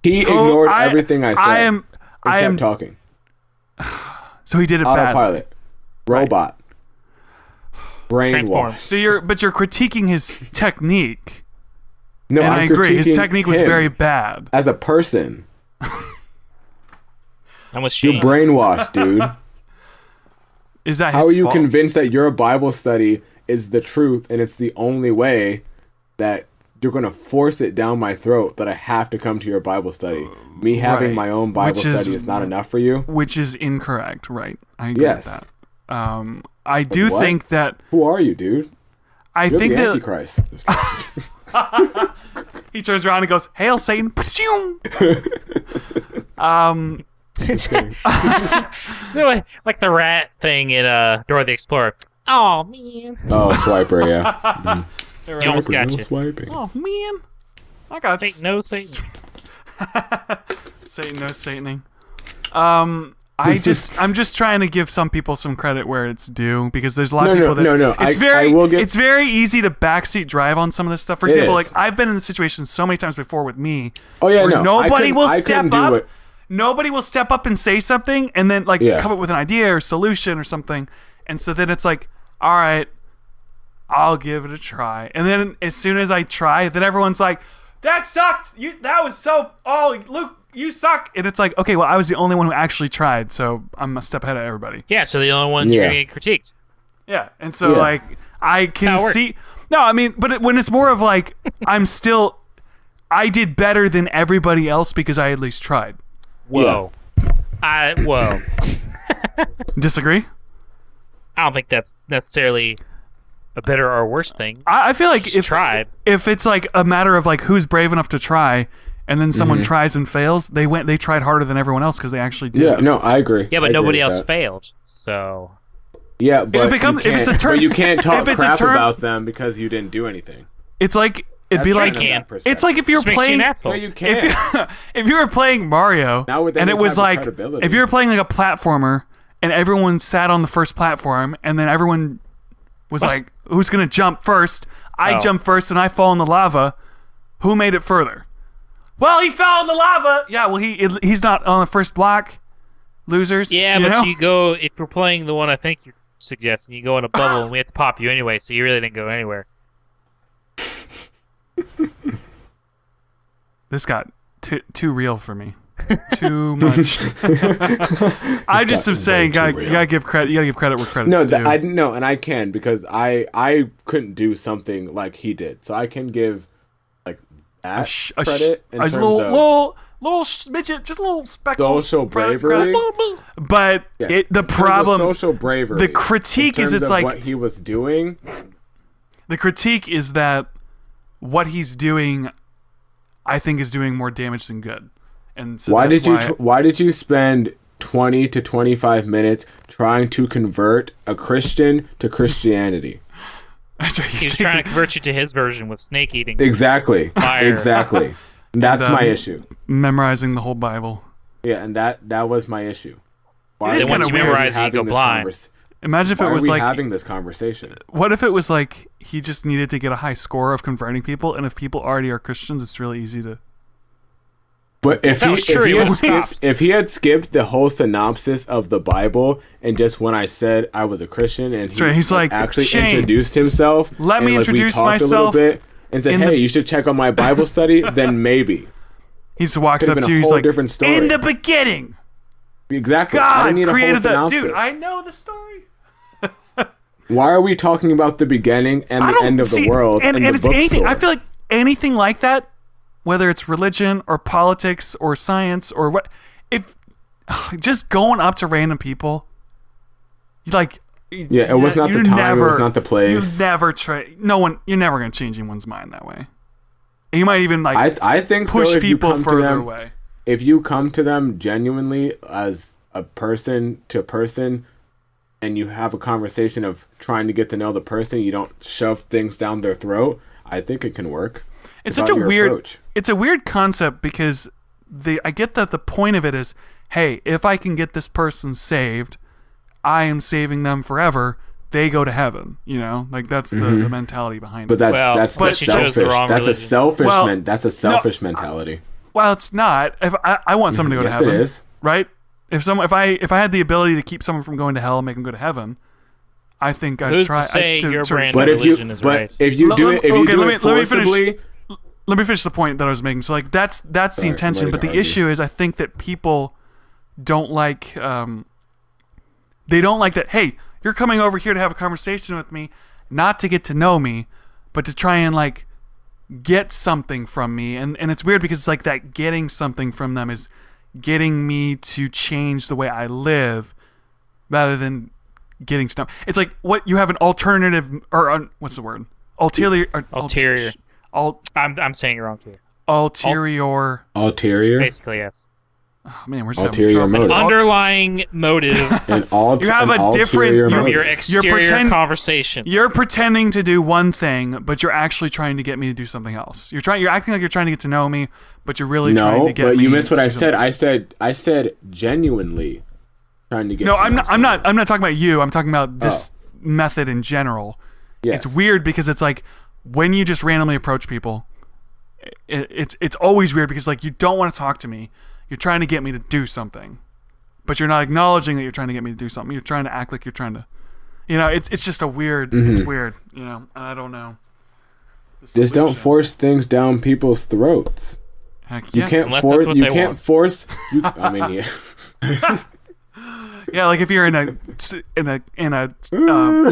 He ignored everything I said. I kept talking. So he did it badly. Autopilot. Robot. Brainwash. So you're critiquing his technique. No, and I agree. His technique was very bad. As a person. I'm with Shayne. You're brainwashed, dude. Is that his How are you fault? convinced that your Bible study is the truth and it's the only way that you're going to force it down my throat that I have to come to your Bible study? Me having my own Bible study is not enough for you? Which is incorrect, right? I agree with that. I do think that... Who are you, dude? You're think the that... Antichrist. He turns around and goes, "Hail Satan!" Like the rat thing in Dora the Explorer. Oh man. Oh, Swiper, yeah. He almost got you. Swiping. Oh man, I got Satan, no Satan. Satan, no Sataning. I'm just trying to give some people some credit where it's due, because there's a lot of people that it's very easy to backseat drive on some of this stuff. For example, like I've been in this situation so many times before with me. Oh yeah, where nobody will step up. nobody will step up and say something and then like come up with an idea or solution or something. And so then it's like, all right, I'll give it a try. And then as soon as I try, then everyone's like, that sucked. Luke, you suck. And it's like, okay, well, I was the only one who actually tried, so I'm a step ahead of everybody. Yeah, so the only one you're going to get critiqued. Yeah, and so like I can see. No, I mean, but when it's more of like I did better than everybody else because I at least tried. Whoa. Whoa. Disagree? I don't think that's necessarily a better or worse thing. I feel like if it's like a matter of like who's brave enough to try, and then someone tries and fails, they tried harder than everyone else because they actually did. Yeah, no, I agree. Yeah, but nobody else failed, so. Yeah, but you can't talk crap turn, about them because you didn't do anything. It's like it's like if you're playing. No, you can't. If you were playing Mario, and it was like if you were playing like a platformer, and everyone sat on the first platform, and then everyone was like, "Who's gonna jump first?" I jump first, and I fall in the lava. Who made it further? Well, he fell in the lava. Yeah, well, he's not on the first block. Losers. Yeah, but you go if we're playing the one I think you're suggesting. You go in a bubble, and we have to pop you anyway, so you really didn't go anywhere. This got too real for me. Too much. I just am saying, you gotta give credit. You gotta give credit where credit's due. I no, and I can because I couldn't do something like he did, so I can give like that credit in terms of little smidget, just a little speckle social bravery. But the problem, social bravery. The critique is it's like what he was doing. The critique is that what he's doing, I think, is doing more damage than good. And so why did you spend 20 to 25 minutes trying to convert a Christian to Christianity? He's trying to convert you to his version with snake eating. Exactly. Fire. Exactly. That's my issue. Memorizing the whole Bible. Yeah, and that was my issue. Why once you memorize it, you go blind. Imagine if it was like having this conversation. What if it was like he just needed to get a high score of converting people, and if people already are Christians, it's really easy to. But if he had skipped the whole synopsis of the Bible and just when I said I was a Christian and he's like actually Shayne, introduced himself, let me introduce myself a little bit and said, "Hey, you should check on my Bible study," then maybe he just walks up to you. He's like, "In the beginning, exactly. God created that dude. I know the story." Why are we talking about the beginning and the end of the world and the it's anything? bookstore? I feel like anything like that, whether it's religion or politics or science or what, if just going up to random people, it was not the time, it was not the place. You never you're never going to change anyone's mind that way. And you might even I think push so, people further away. If you come to them genuinely as a person to person, and you have a conversation of trying to get to know the person, you don't shove things down their throat, I think it can work. It's such a weird concept because I get that the point of it is, hey, if I can get this person saved, I am saving them forever. They go to heaven, like that's the mentality behind it. But that's selfish. That's a selfish mentality. Well, it's not. If I want someone to go to heaven, it is. Right? If I had the ability to keep someone from going to hell and make them go to heaven, I think I'd try. Who's to say your brand of religion is right? If you do it forcibly. Let me finish the point that I was making. So like that's the intention, but the issue is I think that people don't like they don't like that, hey, you're coming over here to have a conversation with me, not to get to know me, but to try and like get something from me. And it's weird because it's like that getting something from them is getting me to change the way I live rather than getting to know. It's like what you have an alternative or what's the word? Ulterior. I'm saying it wrong too. Ulterior. Basically, yes. Oh, man, we're just ulterior motive. Underlying motive. You have a different your exterior conversation. You're pretending to do one thing, but you're actually trying to get me to do something else. You're acting like you're trying to get to know me, but you're really trying to get me. No, but you missed what I said. I said genuinely trying to get. No, I'm not talking about you. I'm talking about this method in general. Yes. It's weird because it's like when you just randomly approach people, it's always weird because like you don't want to talk to me. you're trying to get me to do something, but you're not acknowledging that you're trying to get me to do something. You're trying to act like you're trying to, it's just a weird. It's weird, and I don't know. Just don't force things down people's throats. Heck yeah. You can't force. You can't force. I mean, yeah. Yeah, like if you're in a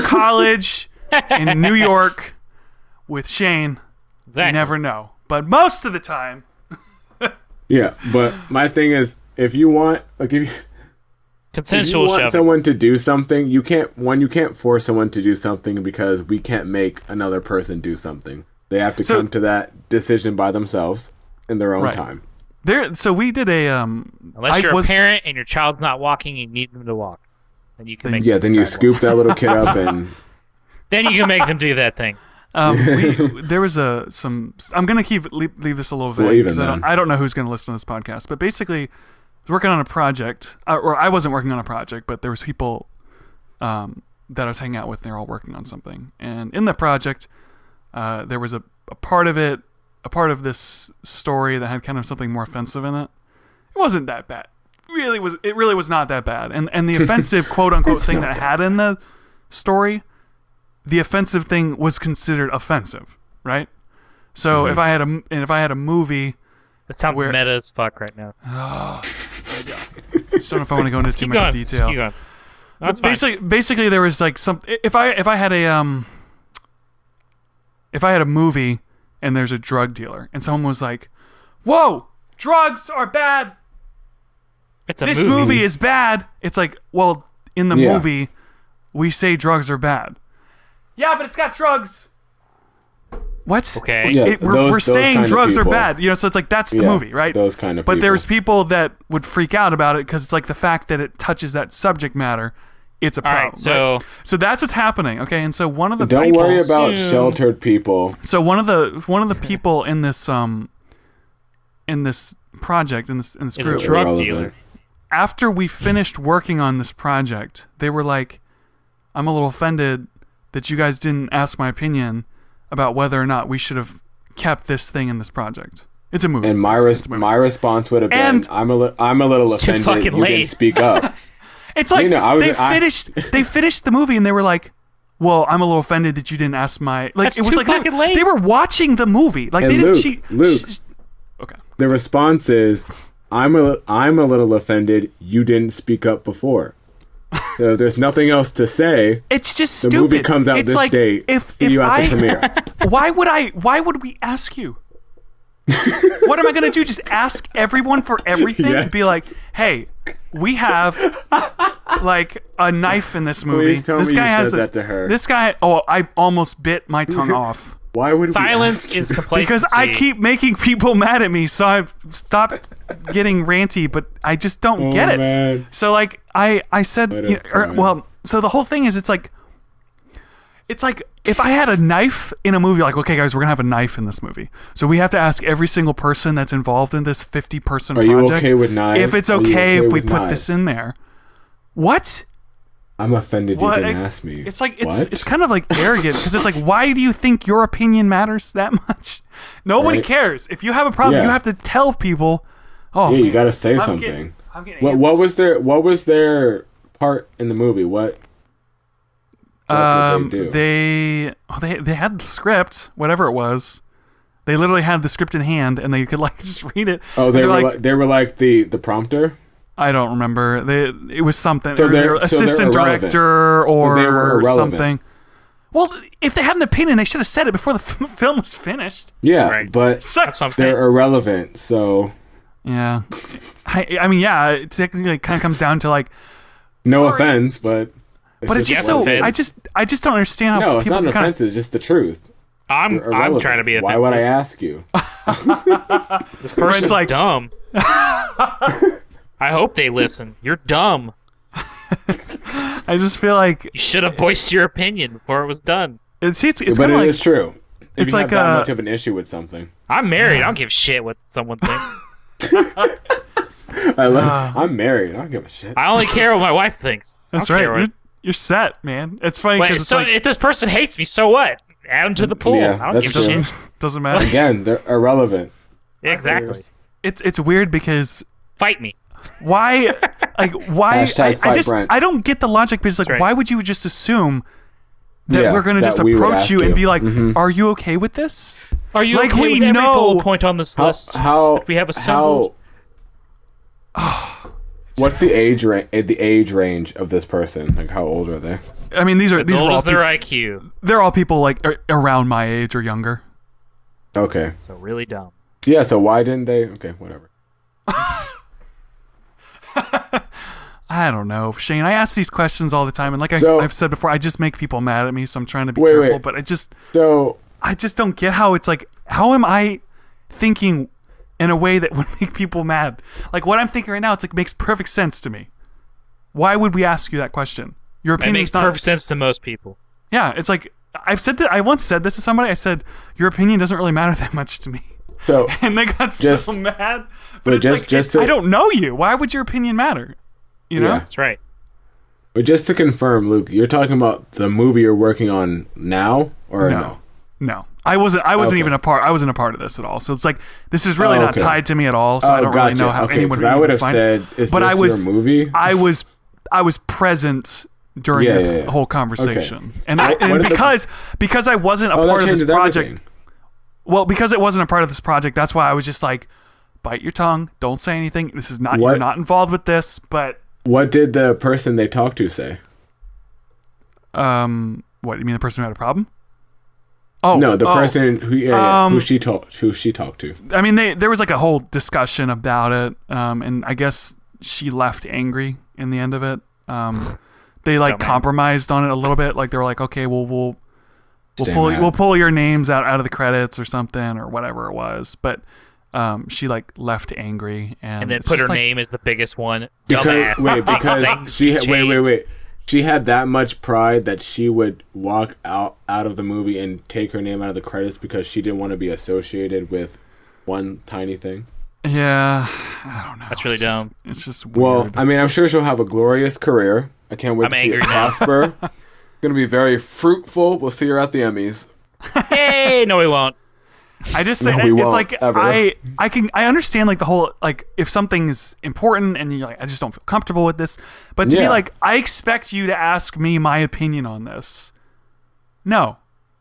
college in New York with Shayne, you never know. But most of the time, yeah. But my thing is, if you want, consensual, if you want someone to do something, you can't force someone to do something because we can't make another person do something. They have to come to that decision by themselves in their own time. So we did a unless you're a parent and your child's not walking, you need them to walk. Then you can make then you scoop that little kid up and then you can make them do that thing. There was some. I'm gonna leave this a little vague because I don't know who's gonna listen to this podcast. But basically, I was working on a project, or I wasn't working on a project, but there was people that I was hanging out with. And they're all working on something, and in the project, there was a part of it. A part of this story that had kind of something more offensive in it. It wasn't that bad. It really was not that bad. And the offensive quote unquote thing that had in the story, the offensive thing was considered offensive, right? So if I had a movie, it sounds meta as fuck right now. I just don't know if I want to go into too much detail. Keep going. That's basically there was like some if I had a movie and there's a drug dealer, and someone was like, "Whoa, drugs are bad. This movie is bad." It's like, well, in the movie, we say drugs are bad. Yeah, but it's got drugs. What? Okay. Yeah, we're saying drugs are bad. So it's like that's the movie, right? Those kind of people. But there's people that would freak out about it because it's like the fact that it touches that subject matter. It's a problem. Right? So that's what's happening. Okay, and so one of the don't worry about sheltered people. So one of the people in this project in this group, a drug dealer. After we finished working on this project, they were like, "I'm a little offended that you guys didn't ask my opinion about whether or not we should have kept this thing in this project." It's a movie. And my response would have been, "I'm a little offended. You didn't speak up." It's like they finished the movie and they were like, "Well, I'm a little offended that you didn't ask my That's it was like they were watching the movie. Like they didn't. Luke. Okay. The response is, "I'm a little offended. You didn't speak up before." So there's nothing else to say. It's just the stupid. movie comes out this date. See you at the premiere. Why would we ask you? What am I gonna do? Just ask everyone for everything? Yes. And be like, "Hey, we have like a knife in this movie. Please tell this me guy you has said that to her. This guy. Oh, I almost bit my tongue off. Why would silence we ask is complacency? Because I keep making people mad at me, so I've stopped getting ranty. But I just don't get it. Man. So like I said, so the whole thing is it's like if I had a knife in a movie, like, okay, guys, we're gonna have a knife in this movie, so we have to ask every single person that's involved in this 50-person project. Are you okay with knives? If it's okay if we put this in there. What? I'm offended you didn't ask me. It's like it's kind of like arrogant because it's like, why do you think your opinion matters that much? Nobody cares. If you have a problem, you have to tell people. Oh, yeah, you gotta say something. I'm getting what was their part in the movie? What did they do? They had the script, whatever it was. They literally had the script in hand, and they could like just read it. Oh, they were like the prompter. I don't remember. It was something. So their assistant director or something. Well, if they had an opinion, they should have said it before the film was finished. Yeah, right. But that's what I'm saying. They're irrelevant. So yeah, I mean, yeah, it technically kind of comes down to like. No offense, but it's just so. I just don't understand how no, it's people not an offense. It's just the truth. I'm trying to be offensive. Why would I ask you? This person's like dumb. I hope they listen. You're dumb. I just feel like you should have voiced your opinion before it was done. But it is true. It's you like have that much of an issue with something. I'm married. I don't give a shit what someone thinks. I'm married. I don't give a shit. I only care what my wife thinks. That's right. You're set, man. It's funny because if this person hates me, so what? Add them to the pool. Yeah, I don't give a shit. Doesn't matter. Again, they're irrelevant. Exactly. It's weird because Fight me. Why? Like, why? Hashtag I fight just Brent. I don't get the logic because like, That's right. why would you just assume that Yeah, we're gonna that just we would approach ask you and you. be like, Mhm. "Are you okay with this?" Are you Like, okay we with every know- bullet point on this list? How we have assembled? What's the age range of this person? Like, how old are they? I mean, these are As these are old all as their peop- IQ. they're all people like around my age or younger. Okay. So really dumb. Yeah. So why didn't they? Okay, whatever. I don't know, Shane. I ask these questions all the time, and like So- I've said before, I just make people mad at me. So I'm trying to be Wait, careful. wait. But So I just don't get how it's like. How am I thinking in a way that would make people mad? Like what I'm thinking right now, it's like makes perfect sense to me. Why would we ask you that question? Your It opinion's makes not. perfect sense to most people. Yeah, it's like I've said that. I once said this to somebody. I said your opinion doesn't really matter that much to me, so and they got Just- so mad. but But it's just- like just to- I don't know you. Why would your opinion matter? You know? Yeah. That's right. But just to confirm, Luke, you're talking about the movie you're working on now, or no? No. I wasn't Okay. even a part. I wasn't a part of this at all. So it's like this is really Oh, not okay. tied to me at all. So I don't gotcha. really know how Okay, anyone 'cause would I would even have find. said, "Is But this I was your movie?" I was present during Yeah, this yeah, yeah. whole conversation, and What and if the- because I wasn't a Oh, that part of this changes project. everything. Well, because it wasn't a part of this project, that's why I was just like, bite your tongue, don't say anything. This is not What- you're not involved with this. But What did the person they talked to say? what you mean the person who had a problem? Oh No, the person who she talked to. I mean, there was like a whole discussion about it, and I guess she left angry in the end of it. They like Dumbass. compromised on it a little bit. Like they were like, okay, we'll Stay pull mad. we'll pull your names out of the credits or something or whatever it was. But she like left angry and And then it's put just, her like, name as the biggest one. Because Dumbass. because Things she change. wait. She had that much pride that she would walk out of the movie and take her name out of the credits because she didn't want to be associated with one tiny thing. Yeah, I don't know. That's really It's just- dumb. It's just weird. Well, I mean, I'm sure she'll have a glorious career. I can't wait I'm to see it angry now. prosper. It's gonna be very fruitful. We'll see her at the Emmys. Hey, no, we won't. I just say No, we it's won't, like ever. I understand like the whole like if something is important and you're like I just don't feel comfortable with this, but to be Yeah. like I expect you to ask me my opinion on this. No,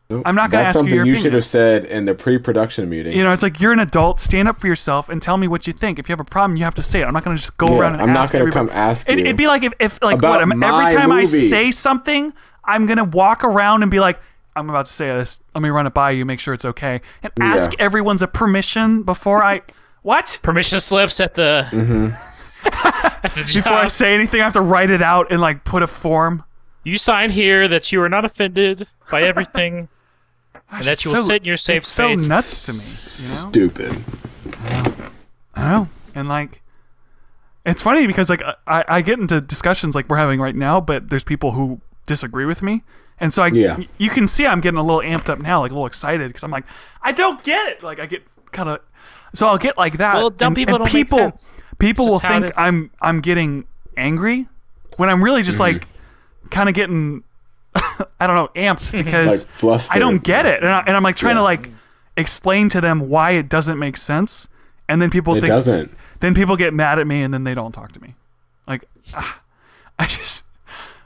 I'm not gonna That's ask you something your you opinion. should have said in the pre-production meeting. You know, it's like you're an adult. Stand up for yourself and tell me what you think. If you have a problem, you have to say it. I'm not gonna just go Yeah, around and I'm not ask gonna everybody. come ask you It'd be like if like about what every my time I movie. say something, I'm gonna walk around and be like, I'm about to say this. Let me run it by you, make sure it's okay, and ask Yeah. everyone's a permission before I what Permission slips at the, at the before I job. say anything. I have to write it out and like put a form. You sign here that you are not offended by everything, and that you will sit in your safe it's space. so nuts to me, you know. Stupid. I don't know. And like, it's funny because like I get into discussions like we're having right now, but there's people who disagree with me, and so Yeah. you can see I'm getting a little amped up now, like a little excited because I'm like I don't get it. Like I get kind of, so I'll get like that. Well, dumb and, people and don't make people, sense. People It's will just how it think is. I'm getting angry when I'm really just like kind of getting I don't know amped because Like flustered. I don't get it, and I'm like trying to Yeah. like explain to them why it doesn't make sense, and then people It think doesn't. then people get mad at me and then they don't talk to me. Like, I just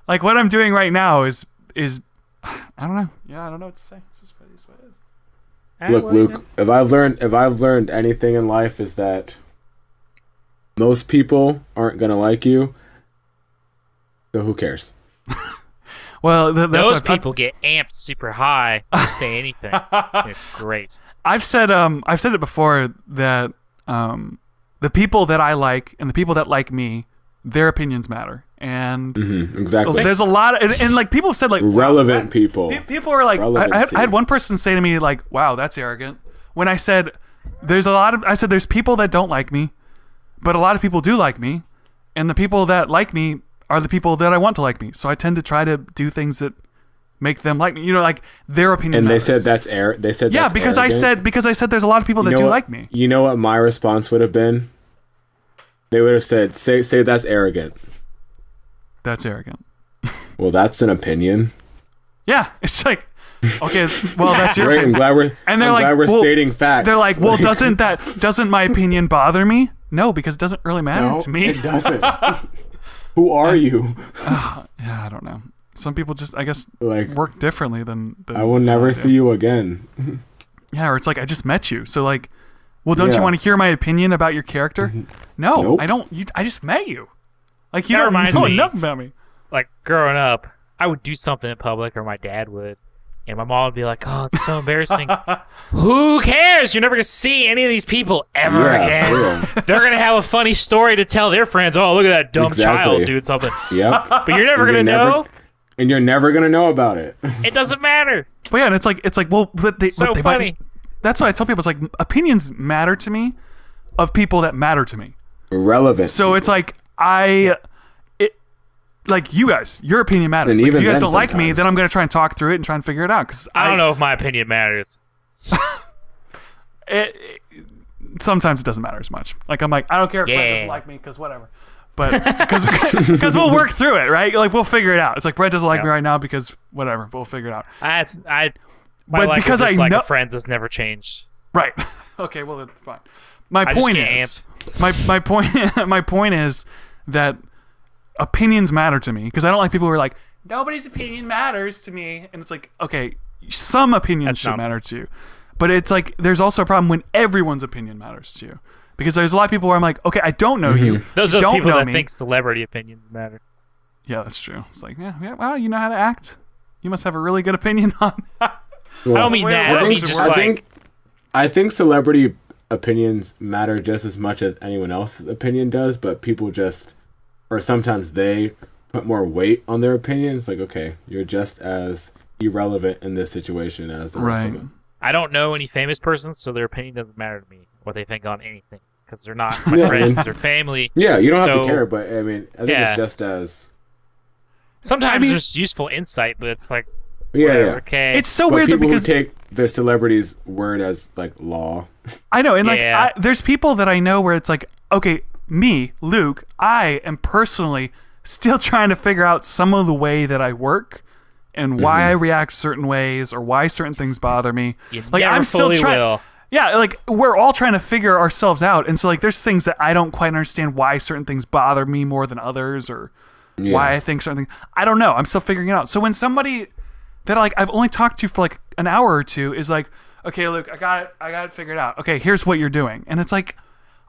like what I'm doing right now is I don't know. Yeah, I don't know what to say. It's just what it is. Look, Luke. If I've learned anything in life is that most people aren't gonna like you. So who cares? Well, that's Those what people get amped super high to say anything. It's great. I've said it before that the people that I like and the people that like me, their opinions matter. And Exactly. there's a lot of, and like people have said like wow, Relevant people. People are like, Relevancy. I had one person say to me like, "Wow, that's arrogant." When I said, I said there's people that don't like me, but a lot of people do like me, and the people that like me are the people that I want to like me. So I tend to try to do things that make them like me. You know, like their opinion. And they matters. said that's They said yeah, that's because arrogant. I said there's a lot of people that You know do what- like me. You know what my response would have been? They would have said, "Say that's arrogant." That's arrogant. Well, that's an opinion. Yeah, it's like, okay, well that's your Great. I'm opinion. glad we're And they're I'm like, glad we're well, stating facts. They're like, well, doesn't my opinion bother me? No, because it doesn't really matter No, to me. it doesn't. Who are you? Yeah, I don't know. Some people just, I guess, Like, work differently than I will never I do. see you again. Yeah, or it's like I just met you, so like, well, don't you Yeah. want to hear my opinion about your character? No, Nope. I don't. I just met you. Like, you That don't reminds know me. enough about me. Like growing up, I would do something in public, or my dad would, and my mom would be like, "Oh, it's so embarrassing." Who cares? You're never gonna see any of these people ever Yeah, again. real. They're gonna have a funny story to tell their friends. Oh, look at that dumb Exactly. child doing something. Yep. But you're never gonna know. And you're never gonna know about it. It doesn't matter. But yeah, and it's like, well, but they, So but they funny. That's why I tell people, it's like opinions matter to me, of people that matter to me. Relevant. So it's like like you guys, your opinion matters. And Like, if even you guys then don't like me, sometimes. then I'm gonna try and talk through it and try and figure it out. Because I don't know if my opinion matters. Sometimes it doesn't matter as much. Like I'm like, I don't care if Brent Yeah. doesn't like me because whatever. But because we'll work through it, right? Like we'll figure it out. It's like Brent doesn't like me right now because whatever. But we'll figure it out. My But like because because I like know- of friends has never changed. Right. Okay. Well, then, fine. My I just point get is, my point my point is that opinions matter to me because I don't like people who are like nobody's opinion matters to me, and it's like okay, some opinions That's should matter nonsense. to you, but it's like there's also a problem when everyone's opinion matters to you because there's a lot of people where I'm like okay, I don't know you, Those you are the don't people know that me. think celebrity opinions matter. Yeah, that's true. It's like yeah, well, you know how to act. You must have a really good opinion on that. Well, I don't mean Wait, that. what I mean else? just I think celebrity opinions matter just as much as anyone else's opinion does, but people just, or sometimes they put more weight on their opinions. Like, okay, you're just as irrelevant in this situation as the rest Right. of them. I don't know any famous persons, so their opinion doesn't matter to me. What they think on anything, because they're not my Yeah, friends man. or family. Yeah, you don't have to So- care, but I mean, I think Yeah. it's just as Sometimes mean- there's useful insight, but it's like yeah, whatever, yeah. okay. It's so But weird that people because who take the celebrity's word as like law. I know, and like, Yeah. there's people that I know where it's like, okay, me, Luke, I am personally still trying to figure out some of the way that I work and why I react certain ways or why certain things bother me. You Like, never I'm still fully trying. will. Yeah, like we're all trying to figure ourselves out, and so like, there's things that I don't quite understand why certain things bother me more than others, or why I think certain things. I don't know. I'm still figuring it out. So when somebody that like I've only talked to for like an hour or two is like, okay, Luke, I got it figured out. Okay, here's what you're doing, and it's like,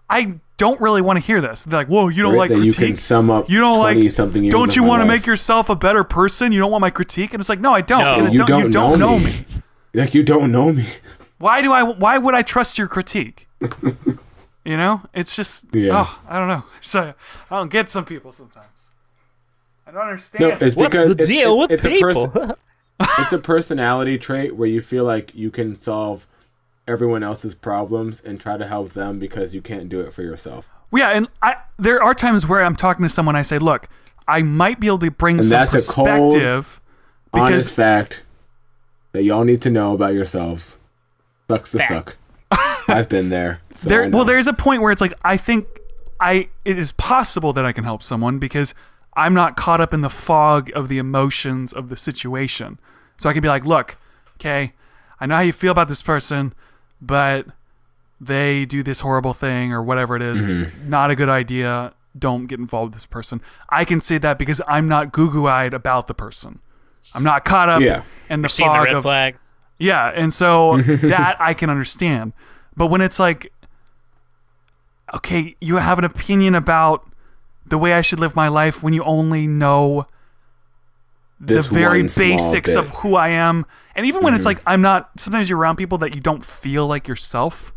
I don't really want to hear this. They're like, whoa, you don't like that critique. you can sum up You don't like. 20-something years Don't of you my want to life. make yourself a better person? You don't want my critique, and it's like, no, I don't. No. because You you don't know me. Like, you don't know me. Why would I trust your critique? You know, it's just Yeah. oh, I don't know. So I don't get some people sometimes. I don't understand. No, it's What's because the deal with it's people? It's a personality trait where you feel like you can solve everyone else's problems and try to help them because you can't do it for yourself. Yeah, and there are times where I'm talking to someone. I say, look, I might be able to bring And some that's a cold, perspective Honest because fact that y'all need to know about yourselves. Sucks to suck. I've been there. So I know. there's a point where it's like I think it is possible that I can help someone because I'm not caught up in the fog of the emotions of the situation. So I can be like, look, okay, I know how you feel about this person, but they do this horrible thing or whatever it is. Not a good idea. Don't get involved with this person. I can say that because I'm not goo-goo-eyed about the person. I'm not caught up in the Seeing the fog red of flags. yeah, and so that I can understand. But when it's like, okay, you have an opinion about the way I should live my life when you only know This the very one small basics of bit. who I am. And even when it's like, I'm not, sometimes you're around people that you don't feel like yourself,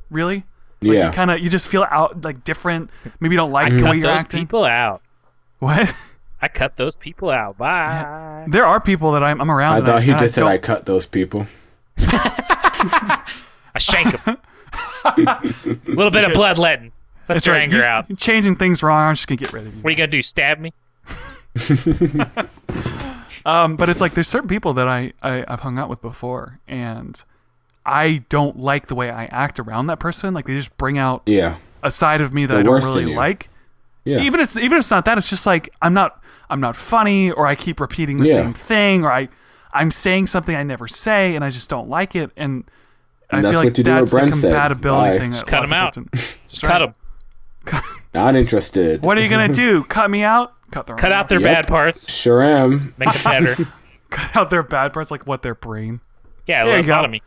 really. Like you just feel out, like different. Maybe you don't like the way Cut you're those acting. people out. What? I cut those people out. Bye. There are people that I'm around. I and thought he and just said don't- I cut those people. I shank them. A little bit of bloodletting. Let That's your right. anger out. You're changing things wrong. I'm just gonna get rid of you. What are you gonna do? Stab me? But it's like there's certain people that I've hung out with before, and I don't like the way I act around that person. Like they just bring out a side of me that I don't worst in really you. like. Yeah. Even if it's not that, it's just like I'm not funny, or I keep repeating the same thing, or I'm saying something I never say, and I just don't like it. And I that's feel like what you do what that's the Brent said. compatibility Bye. thing. Just that cut a lot 'em of out. people Just cut them. Not interested. What are you gonna do? Cut me out? Cut out their bad parts. Sure am. Make them better. Cut out their bad parts, like what, their brain? Yeah, There you go. lobotomy.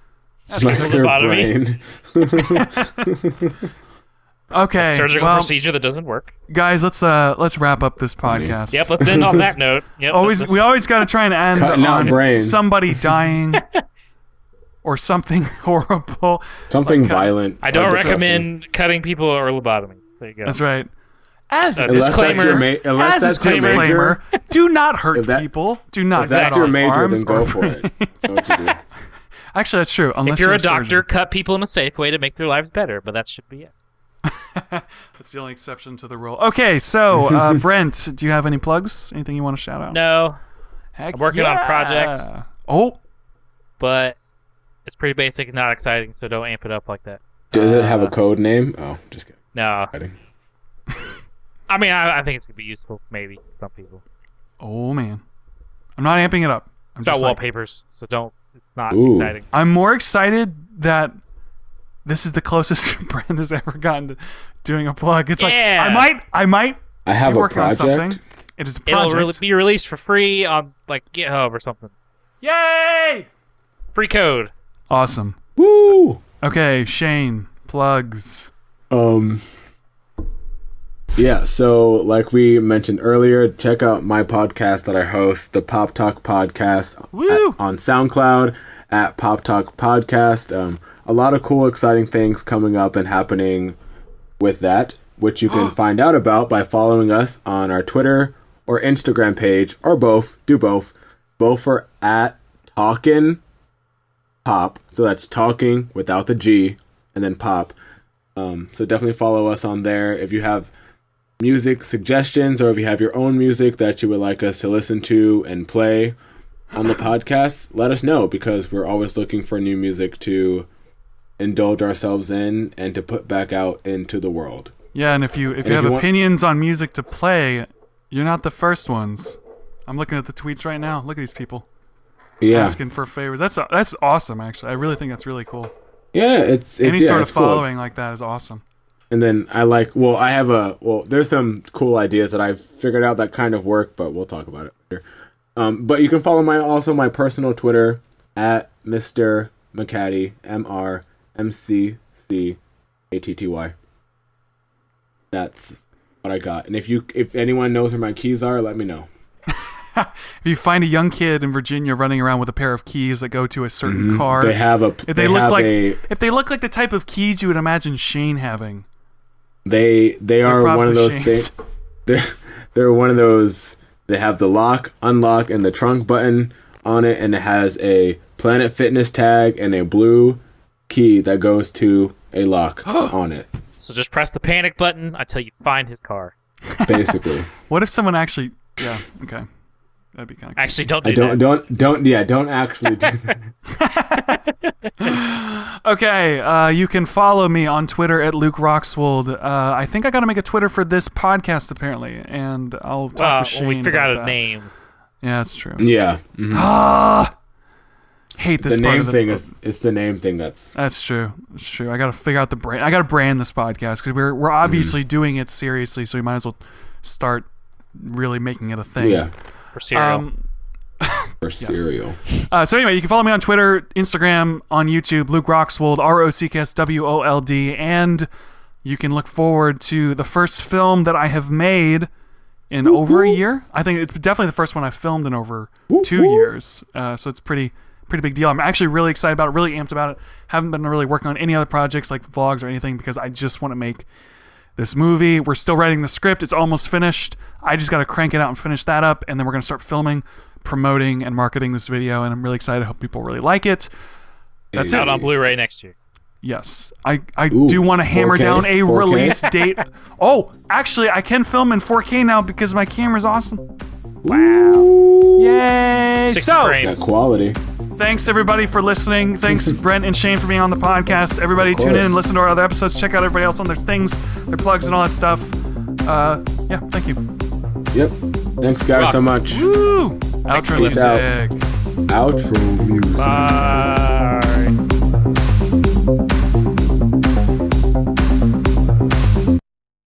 Like their brain. Okay, Surgical well, procedure that doesn't work. guys, let's wrap up this podcast. Yep, let's end on that note. Yep, We always got to try and end Cutting out on brains. somebody dying or something horrible. Something violent. I don't or disgusting. recommend cutting people or lobotomies. There you go. That's right. As a Unless disclaimer- that's your unless As a that's your disclaimer, major, do not hurt If that- people. Do not if that's cut your off major, arms then go or for it. That's what you do. Actually, that's true. Unless If you're a surgeon. doctor, cut people in a safe way to make their lives better, but that should be it. That's the only exception to the rule. Okay, so Brent, do you have any plugs? Anything you want to shout out? No, Heck I'm working on projects. Oh, but it's pretty basic and not exciting, so don't amp it up like that. Does it have a code name? Oh, just kidding. No. Kidding. I mean, I think it's going to be useful, maybe, to some people. oh man, I'm not amping it up. I'm It's about just like, wallpapers, so don't. It's not Ooh. exciting. I'm more excited that this is the closest Brent has ever gotten to doing a plug. It's Yeah. like I might I have be a working on something. project. It is a It'll project. be released for free on like GitHub or something. Yay! Free code. Awesome. Woo! Okay, Shayne, plugs. Yeah, so like we mentioned earlier, check out my podcast that I host, the Pop Talk Podcast, Woo! on SoundCloud at Pop Talk Podcast. A lot of cool, exciting things coming up and happening with that, which you can find out about by following us on our Twitter or Instagram page, or both. Do both. Both are at Talkin' Pop. So that's talking without the G and then pop. So definitely follow us on there. If you have music suggestions, or if you have your own music that you would like us to listen to and play on the podcast, let us know, because we're always looking for new music to indulge ourselves in and to put back out into the world. Yeah, and if you have you want- opinions on music to play, you're not the first ones. I'm looking at the tweets right now. Look at these people Yeah, asking for favors. That's awesome. Actually, I really think that's really cool. yeah, it's Any yeah, sort of it's cool. following like that is awesome. And then there's some cool ideas that I've figured out that kind of work, but we'll talk about it later. But you can follow my personal Twitter at Mr. McCatty, MrMccatty. That's what I got. And if anyone knows where my keys are, let me know. If you find a young kid in Virginia running around with a pair of keys that go to a certain car, They have a. if they look like the type of keys you would imagine Shayne having, They are one of probably those Shayne's. things. They're one of those. They have the lock, unlock, and the trunk button on it, and it has a Planet Fitness tag and a blue key that goes to a lock on it. So just press the panic button until you find his car. Basically, What if someone actually? Yeah, okay, that'd be kind of. Actually, don't do I that. don't actually do that. Okay, you can follow me on Twitter at Luke Roxwold. I think I got to make a Twitter for this podcast apparently, and I'll talk with Shayne. When we figure out about a that. name. Yeah, that's true. Yeah, Hate this the part name of the thing is it's the name thing that's. That's true. It's true. I got to figure out the brand. I got to brand this podcast because we're obviously doing it seriously, so we might as well start really making it a thing. Yeah, For cereal. for cereal. So anyway, you can follow me on Twitter, Instagram, on YouTube, Luke Roxwold, ROCKSWOLD, and you can look forward to the first film that I have made in over a year. I think it's definitely the first one I've filmed in over 2 years. So it's pretty big deal. I'm actually really excited about it, really amped about it. Haven't been really working on any other projects like vlogs or anything because I just want to make this movie. We're still writing the script. It's almost finished. I just got to crank it out and finish that up, and then we're going to start filming, promoting, and marketing this video, and I'm really excited. I hope people really like it. That's Out it. on Blu-ray next year. Yes. I Ooh, do want to hammer 4K? down a 4K? release date. Oh, actually, I can film in 4K now because my camera's awesome. Wow. Yay! 60 So, frames. That quality. thanks everybody for listening. Thanks Brent and Shayne for being on the podcast. Everybody tune in course. and listen to our other episodes. Check out everybody else on their things, their plugs, and all that stuff. Yeah, thank you. Yep. Thanks, guys, so much. Woo! Outro Peace out. music. Outro music. Bye.